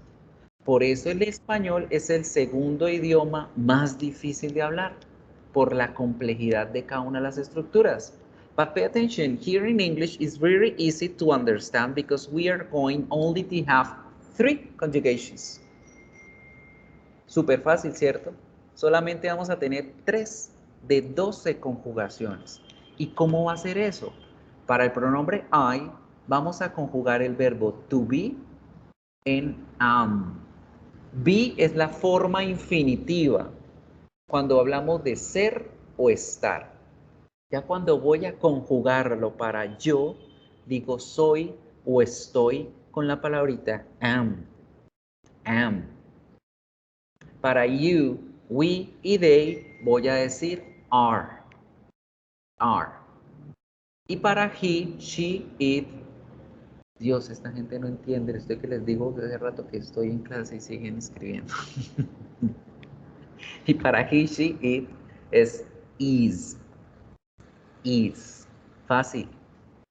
Por eso el español es el segundo idioma más difícil de hablar, por la complejidad de cada una de las estructuras. But pay attention, here in English is very easy to understand because we are going only to have 3 conjugations. Súper fácil, ¿cierto? Solamente vamos a tener 3 de 12 conjugaciones. ¿Y cómo va a ser eso? Para el pronombre I, vamos a conjugar el verbo to be en am. Be es la forma infinitiva cuando hablamos de ser o estar. Ya cuando voy a conjugarlo para yo, digo soy o estoy con la palabrita am. Am. Para you, we y they voy a decir are. Are. Y para he, she, it. Dios, esta gente no entiende. Estoy que les digo hace rato que estoy en clase y siguen escribiendo. Y para he, she, it es is. Is. Fácil.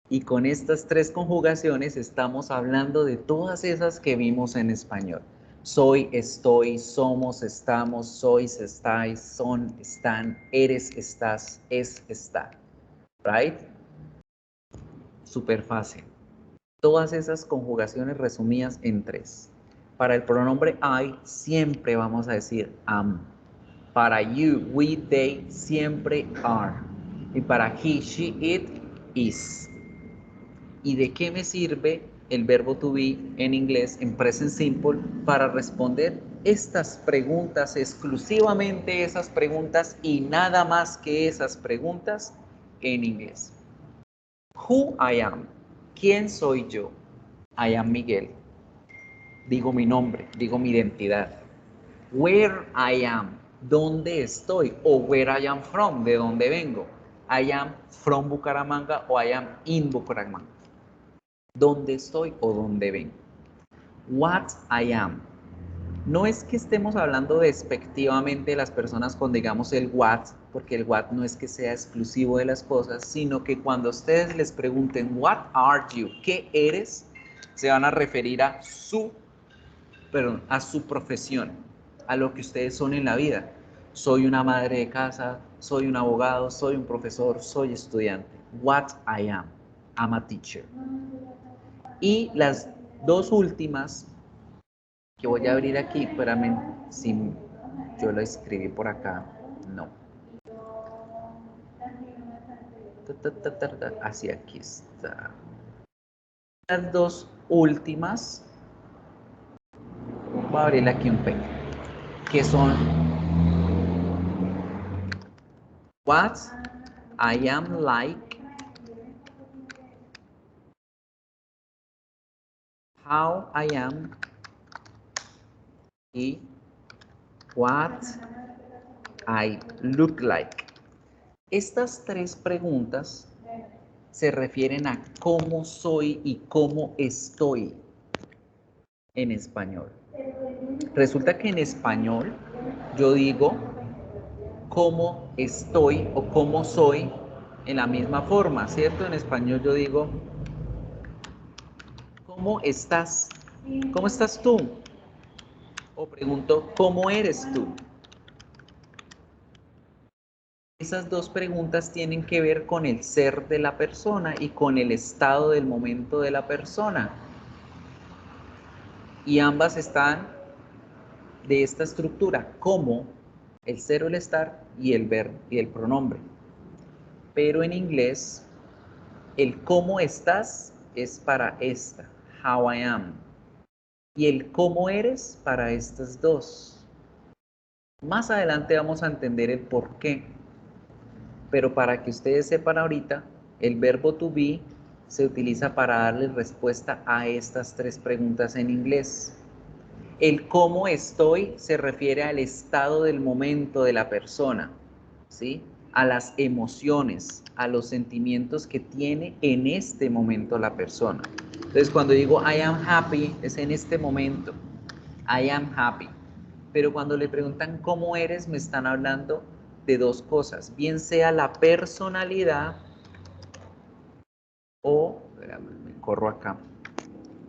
Y con estas 3 conjugaciones estamos hablando de todas esas que vimos en español. Soy, estoy, somos, estamos, sois, estáis, son, están, eres, estás, es, está. Right? Súper fácil. Todas esas conjugaciones resumidas en 3. Para el pronombre I siempre vamos a decir am. Para you, we, they siempre are. Y para he, she, it, is. ¿Y de qué me sirve el verbo to be en inglés, en present simple, para responder estas preguntas, exclusivamente esas preguntas y nada más que esas preguntas en inglés? Who I am. ¿Quién soy yo? I am Miguel. Digo mi nombre, digo mi identidad. Where I am. ¿Dónde estoy? O where I am from, de dónde vengo. I am from Bucaramanga o I am in Bucaramanga. ¿Dónde estoy o dónde vengo? What I am. No es que estemos hablando despectivamente de las personas con, digamos, el what, porque el what no es que sea exclusivo de las cosas, sino que cuando ustedes les pregunten what are you, ¿qué eres? Se van a referir a su profesión, a lo que ustedes son en la vida. Soy una madre de casa, soy un abogado, soy un profesor, soy estudiante. What I am. I'm a teacher. Y las 2 últimas que voy a abrir aquí, espérame, si yo lo escribí por acá, no. Así aquí está. Las dos últimas, voy a abrir aquí un pequeño, que son what I am like, how I am y what I look like. Estas tres preguntas se refieren a cómo soy y cómo estoy en español. Resulta que en español yo digo cómo estoy o cómo soy en la misma forma, ¿cierto? En español yo digo ¿cómo estás? ¿Cómo estás tú? O pregunto ¿cómo eres tú? Esas dos preguntas tienen que ver con el ser de la persona y con el estado del momento de la persona. Y ambas están de esta estructura, como el ser o el estar y el verbo y el pronombre. Pero en inglés, el cómo estás es para esta, how I am. Y el cómo eres para estas dos. Más adelante vamos a entender el por qué. Pero para que ustedes sepan ahorita, el verbo to be se utiliza para darle respuesta a estas tres preguntas en inglés. El cómo estoy se refiere al estado del momento de la persona, ¿sí? A las emociones, a los sentimientos que tiene en este momento la persona. Entonces, cuando digo I am happy, es en este momento. I am happy. Pero cuando le preguntan cómo eres, me están hablando de dos cosas, bien sea la personalidad o, me corro acá,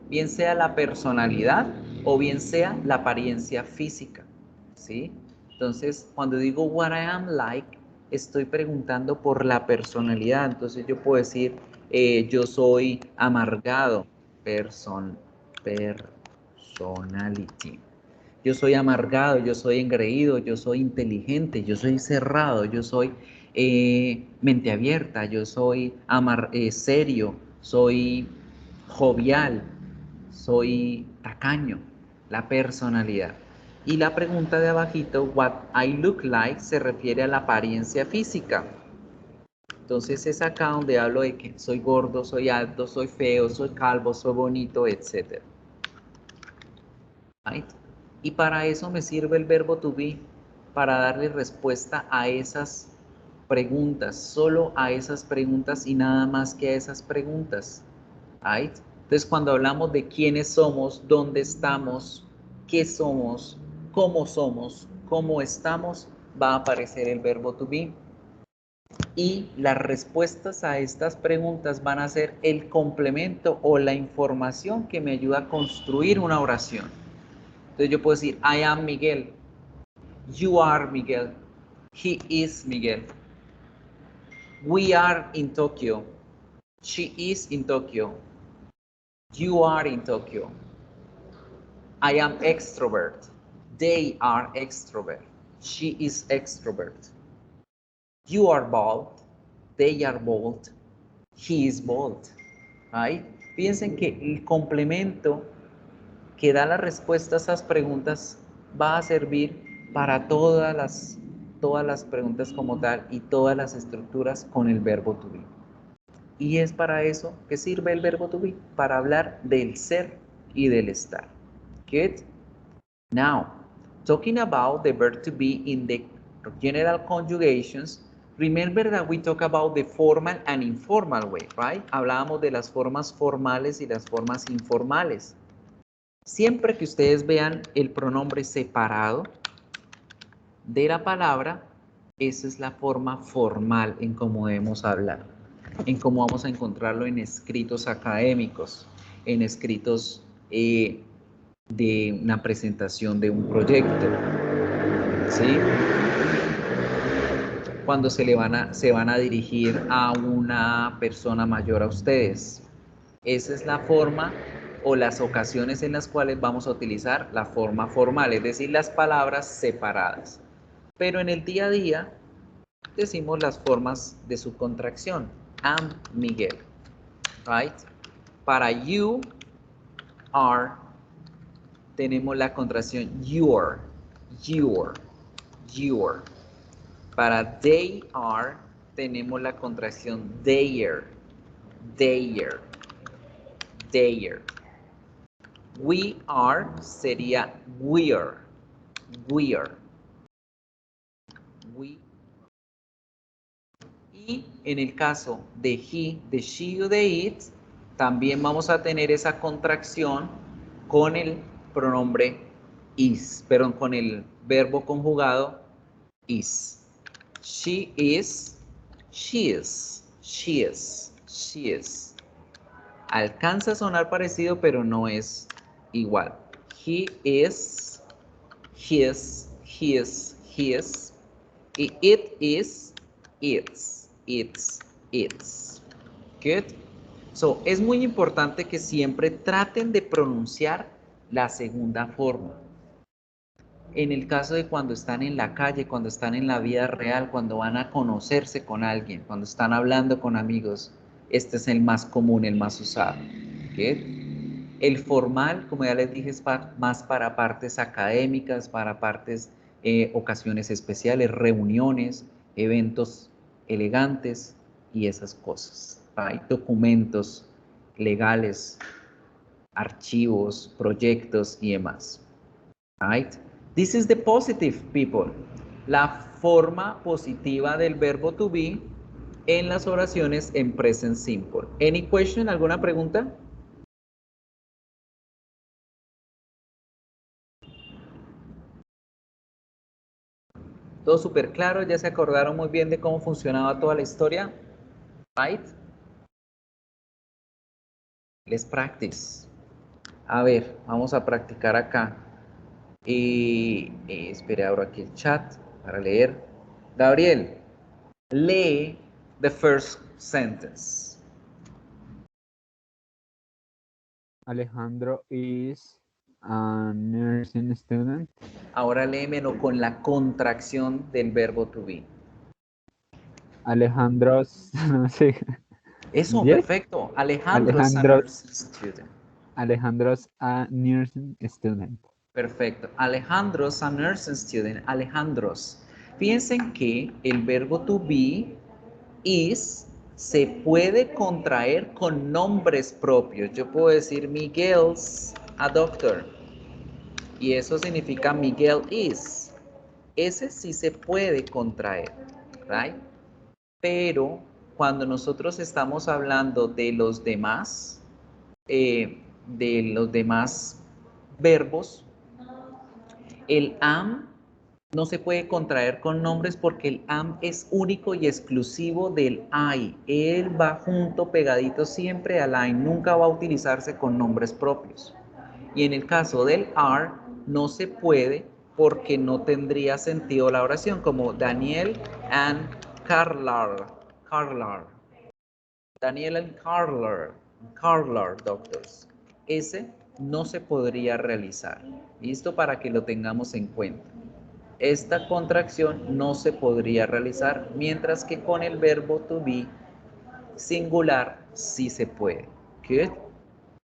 bien sea la personalidad o bien sea la apariencia física, ¿sí? Entonces, cuando digo what I am like, estoy preguntando por la personalidad. Entonces yo puedo decir, yo soy amargado, personality. Yo soy amargado, yo soy engreído, yo soy inteligente, yo soy cerrado, yo soy mente abierta, yo soy serio, soy jovial, soy tacaño, la personalidad. Y la pregunta de abajito, what I look like, se refiere a la apariencia física. Entonces es acá donde hablo de que soy gordo, soy alto, soy feo, soy calvo, soy bonito, etc. Right? Y para eso me sirve el verbo to be, para darle respuesta a esas preguntas, solo a esas preguntas y nada más que a esas preguntas. Right? Entonces, cuando hablamos de quiénes somos, dónde estamos, qué somos, cómo estamos, va a aparecer el verbo to be. Y las respuestas a estas preguntas van a ser el complemento o la información que me ayuda a construir una oración. Entonces yo puedo decir, I am Miguel, you are Miguel, he is Miguel, we are in Tokyo, she is in Tokyo, you are in Tokyo, I am extrovert, they are extrovert, she is extrovert, you are bold, they are bold, he is bold. Right? Piensen que el complemento que da la respuesta a esas preguntas va a servir para todas las preguntas como tal y todas las estructuras con el verbo to be. Y es para eso que sirve el verbo to be, para hablar del ser y del estar. Good? Now, talking about the verb to be in the general conjugations, remember that we talk about the formal and informal way, right? Hablábamos de las formas formales y las formas informales. Siempre que ustedes vean el pronombre separado de la palabra, esa es la forma formal en cómo debemos hablar, en cómo vamos a encontrarlo en escritos académicos, en escritos de una presentación de un proyecto, ¿sí? Cuando se van a dirigir a una persona mayor a ustedes. Esa es la forma o las ocasiones en las cuales vamos a utilizar la forma formal, es decir, las palabras separadas. Pero en el día a día decimos las formas de su contracción. Am Miguel, right? Para you are tenemos la contracción your. Para they are tenemos la contracción their. We are sería we're. Y en el caso de he, de she o de it, también vamos a tener esa contracción con el pronombre is, perdón, con el verbo conjugado is. She is, she is. Alcanza a sonar parecido, pero no es igual. He is, his. Y it is, its. Good. So, es muy importante que siempre traten de pronunciar la segunda forma. En el caso de cuando están en la calle, cuando están en la vida real, cuando van a conocerse con alguien, cuando están hablando con amigos, este es el más común, el más usado. ¿Okay? El formal, como ya les dije, es más para partes académicas, para partes, ocasiones especiales, reuniones, eventos elegantes y esas cosas. Hay documentos legales, archivos, proyectos y demás. Right? This is the positive, people. La forma positiva del verbo to be en las oraciones en present simple. Any question? ¿Alguna pregunta? Todo súper claro, ya se acordaron muy bien de cómo funcionaba toda la historia. Right? Let's practice. A ver, vamos a practicar acá. Espere, abro aquí el chat para leer. Gabriel, lee the first sentence. Alejandro is a nursing student. Ahora léemelo con la contracción del verbo to be. Alejandro's, no sé. Eso, Yes. perfecto. Alejandro's a nursing student. Alejandro's a nursing student. Perfecto. Alejandro's a nursing student. Alejandro's. Piensen que el verbo to be, is, se puede contraer con nombres propios. Yo puedo decir Miguel's a doctor. Y eso significa Miguel is. Ese sí se puede contraer, right? Pero cuando nosotros estamos hablando de los demás verbos, el am no se puede contraer con nombres porque el am es único y exclusivo del I. Él va junto, pegadito siempre al I, nunca va a utilizarse con nombres propios. Y en el caso del are, no se puede porque no tendría sentido la oración, como Daniel and Carlar. Daniel and Carlar doctors. Ese no se podría realizar. ¿Listo? Para que lo tengamos en cuenta. Esta contracción no se podría realizar, mientras que con el verbo to be singular sí se puede. Good.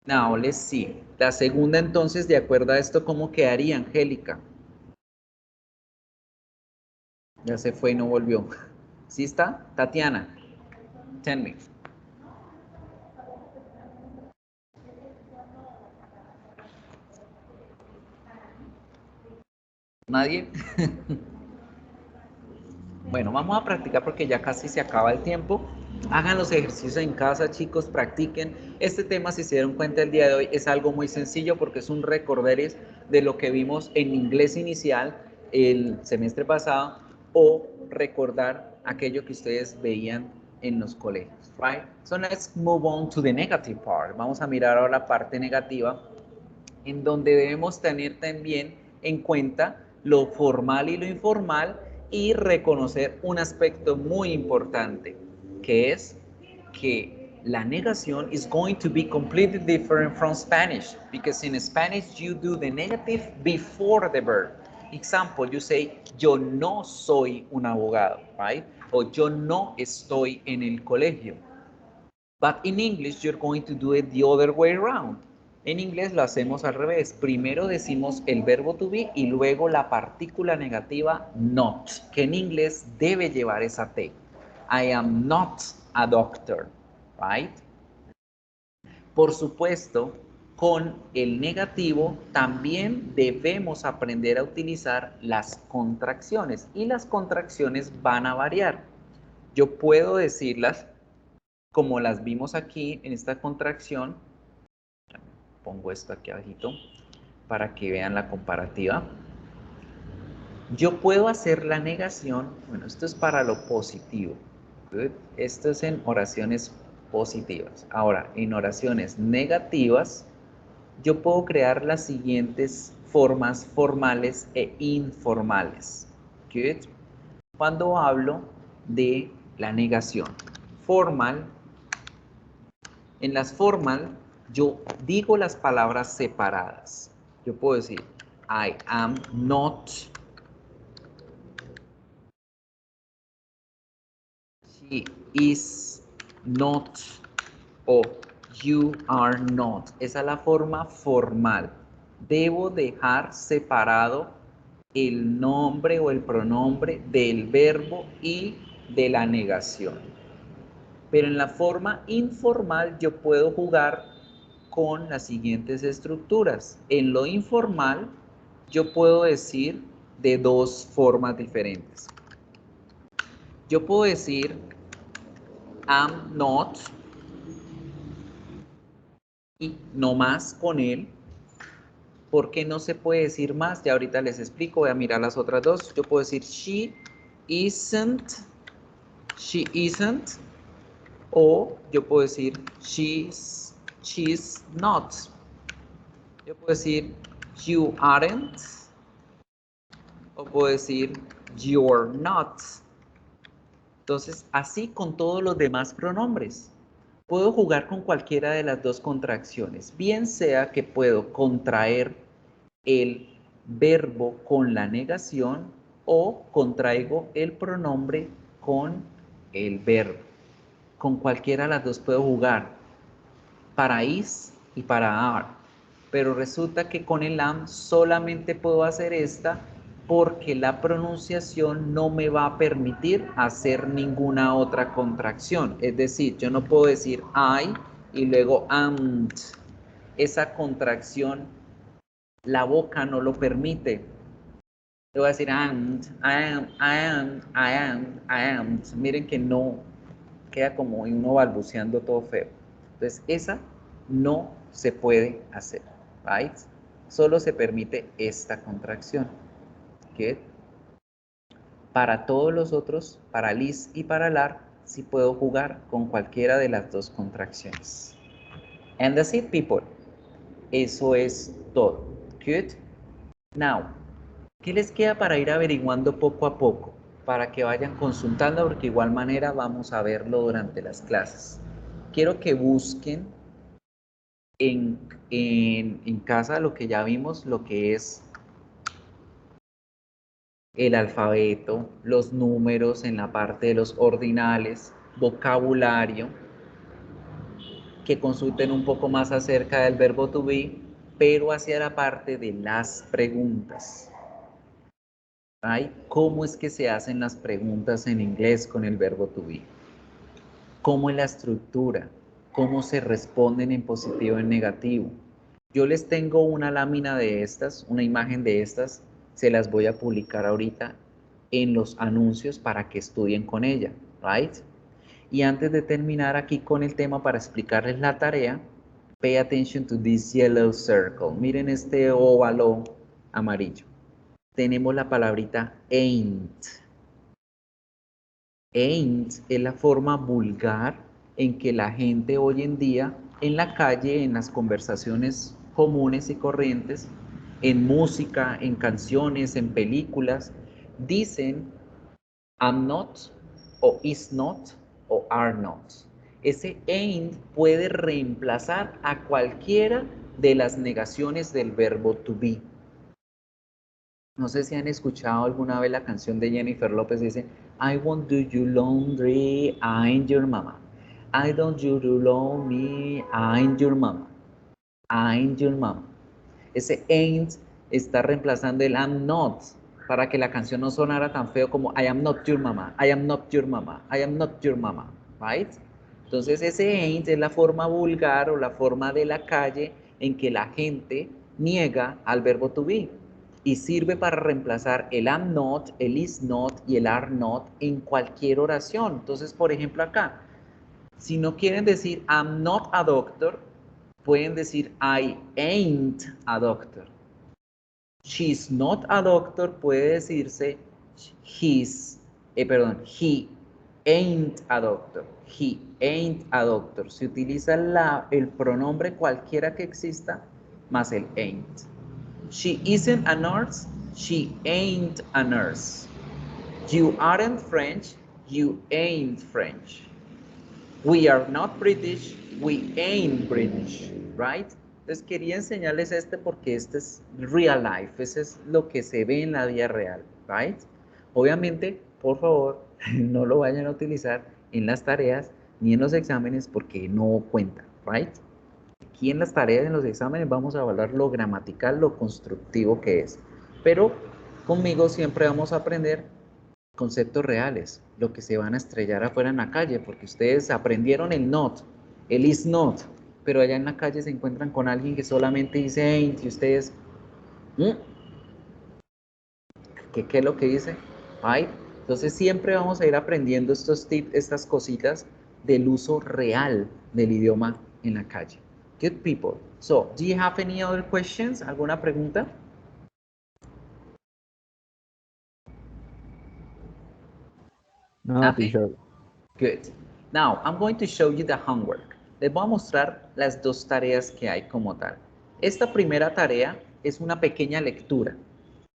Now, let's see. La segunda, entonces, de acuerdo a esto, ¿cómo quedaría, Angélica? Ya se fue y no volvió. ¿Sí está? Tatiana, tell me. ¿Nadie? Bueno, vamos a practicar porque ya casi se acaba el tiempo. Hagan los ejercicios en casa, chicos, practiquen. Este tema, si se dieron cuenta el día de hoy, es algo muy sencillo porque es un recorderis de lo que vimos en inglés inicial el semestre pasado o recordar aquello que ustedes veían en los colegios, right? So let's move on to the negative part. Vamos a mirar ahora la parte negativa, en donde debemos tener también en cuenta lo formal y lo informal y reconocer un aspecto muy importante, que es que La negación is going to be completely different from Spanish because in Spanish you do the negative before the verb. Example, you say, yo no soy un abogado, right? O yo no estoy en el colegio. But in English, you're going to do it the other way around. En inglés lo hacemos al revés. Primero decimos el verbo to be y luego la partícula negativa not, que en inglés debe llevar esa T. I am not a doctor, right? Por supuesto, con el negativo también debemos aprender a utilizar las contracciones y las contracciones van a variar. Yo puedo decirlas como las vimos aquí en esta contracción. Pongo esto aquí abajito para que vean la comparativa. Yo puedo hacer la negación, bueno, esto es para lo positivo. Esto es en oraciones positivas. Ahora, en oraciones negativas, yo puedo crear las siguientes formas formales e informales. Good. Cuando hablo de la negación formal, en las formal, yo digo las palabras separadas. Yo puedo decir, I am not. She is not. O you are not. Esa es la forma formal. Debo dejar separado el nombre o el pronombre del verbo y de la negación. Pero en la forma informal yo puedo jugar con las siguientes estructuras. En lo informal yo puedo decir de dos formas diferentes. Yo puedo decir am not y no más con él. ¿Por qué no se puede decir más? Ya ahorita les explico, voy a mirar las otras dos. Yo puedo decir she isn't, o yo puedo decir she's not. Yo puedo decir you aren't, o puedo decir you're not. Entonces, así con todos los demás pronombres. Puedo jugar con cualquiera de las dos contracciones, bien sea que puedo contraer el verbo con la negación o contraigo el pronombre con el verbo. Con cualquiera de las dos puedo jugar, para is y para are, pero resulta que con el am solamente puedo hacer esta porque la pronunciación no me va a permitir hacer ninguna otra contracción. Es decir, yo no puedo decir I y luego am. Esa contracción, la boca no lo permite. Yo voy a decir am, I am. Miren que no, queda como uno balbuceando todo feo. Entonces, esa no se puede hacer, right? Solo se permite esta contracción. ¿Qué? Para todos los otros, para lis y para lar, sí puedo jugar con cualquiera de las dos contracciones. And that's it, people. Eso es todo. Good. Now, ¿qué les queda para ir averiguando poco a poco? Para que vayan consultando, porque de igual manera vamos a verlo durante las clases. Quiero que busquen en casa lo que ya vimos, lo que es el alfabeto, los números en la parte de los ordinales, vocabulario, que consulten un poco más acerca del verbo to be, pero hacia la parte de las preguntas. ¿Right? ¿Cómo es que se hacen las preguntas en inglés con el verbo to be? ¿Cómo es la estructura? ¿Cómo se responden en positivo y en negativo? Yo les tengo una lámina de estas, una imagen de estas, se las voy a publicar ahorita en los anuncios para que estudien con ella, right? Y antes de terminar aquí con el tema para explicarles la tarea, pay attention to this yellow circle. Miren este óvalo amarillo. Tenemos la palabrita ain't. Ain't es la forma vulgar en que la gente hoy en día en la calle, en las conversaciones comunes y corrientes, en música, en canciones, en películas, dicen I'm not, o is not, o are not. Ese ain't puede reemplazar a cualquiera de las negaciones del verbo to be. No sé si han escuchado alguna vez la canción de Jennifer López, dice, I won't do you laundry, I ain't your mama. I don't you do love me, I ain't your mama. I ain't your mama. Ese ain't está reemplazando el I'm not para que la canción no sonara tan feo como I am not your mama, I am not your mama, I am not your mama, right? Entonces ese ain't es la forma vulgar o la forma de la calle en que la gente niega al verbo to be y sirve para reemplazar el am not, el is not y el are not en cualquier oración. Entonces, por ejemplo, acá, si no quieren decir I'm not a doctor, pueden decir I ain't a doctor. She's not a doctor, puede decirse he ain't a doctor. He ain't a doctor. Se utiliza el pronombre cualquiera que exista más el ain't. She isn't a nurse. She ain't a nurse. You aren't French. You ain't French. We are not British. We ain't British. Right? Entonces quería enseñarles porque este es real life. Ese es lo que se ve en la vida real. Right? Obviamente, por favor, no lo vayan a utilizar en las tareas ni en los exámenes porque no cuenta. Right? Aquí en las tareas, en los exámenes, vamos a evaluar lo gramatical, lo constructivo que es. Pero conmigo siempre vamos a aprender conceptos reales, lo que se van a estrellar afuera en la calle, porque ustedes aprendieron el not, el is not, pero allá en la calle se encuentran con alguien que solamente dice ain't y ustedes, ¿qué es lo que dice? Right? Entonces siempre vamos a ir aprendiendo estos tips, estas cositas del uso real del idioma en la calle. Good people. So, do you have any other questions? ¿Alguna pregunta? No, Nothing? teacher. Good. Now, I'm going to show you the homework. Les voy a mostrar las dos tareas que hay como tal. Esta primera tarea es una pequeña lectura.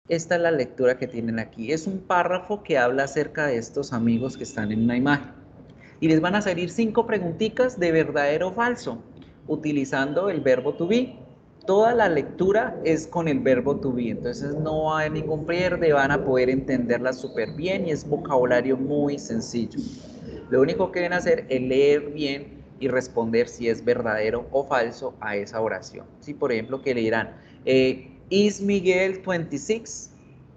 Esta es la lectura que tienen aquí. Es un párrafo que habla acerca de estos amigos que están en una imagen. Y les van a salir 5 preguntitas de verdadero o falso, utilizando el verbo to be. Toda la lectura es con el verbo to be, entonces no hay ningún pierde, van a poder entenderla súper bien y es vocabulario muy sencillo. Lo único que deben hacer es leer bien y responder si es verdadero o falso a esa oración. Si por ejemplo que le dirán, ¿is Miguel 26?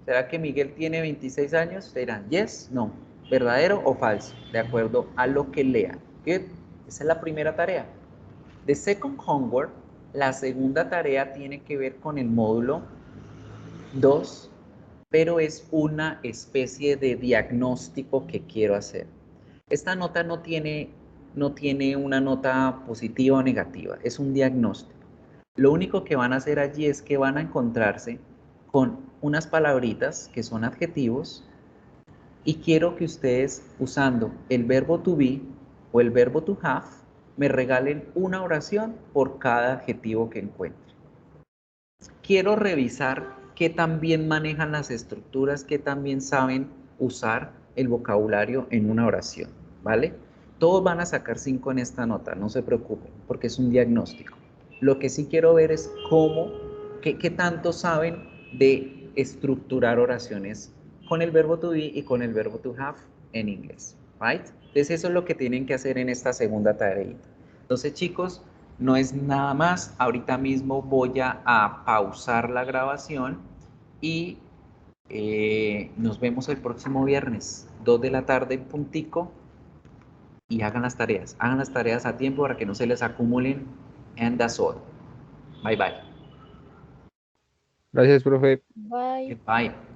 ¿Será que Miguel tiene 26 años? Te dirán, yes, no. ¿Verdadero o falso? De acuerdo a lo que lean. Good. Esa es la primera tarea. The second homework, la segunda tarea tiene que ver con el módulo 2, pero es una especie de diagnóstico que quiero hacer. Esta nota no tiene una nota positiva o negativa, es un diagnóstico. Lo único que van a hacer allí es que van a encontrarse con unas palabritas que son adjetivos y quiero que ustedes, usando el verbo to be o el verbo to have, me regalen una oración por cada adjetivo que encuentren. Quiero revisar qué tan bien manejan las estructuras, qué tan bien saben usar el vocabulario en una oración, ¿vale? Todos van a sacar 5 en esta nota, no se preocupen, porque es un diagnóstico. Lo que sí quiero ver es qué tanto saben de estructurar oraciones con el verbo to be y con el verbo to have en inglés, right? Entonces eso es lo que tienen que hacer en esta segunda tarea. Entonces, chicos, no es nada más. Ahorita mismo voy a pausar la grabación y nos vemos el próximo viernes, 2 de la tarde en puntico, y hagan las tareas. Hagan las tareas a tiempo para que no se les acumulen. And that's all. Bye, bye. Gracias, profe. Bye. Bye.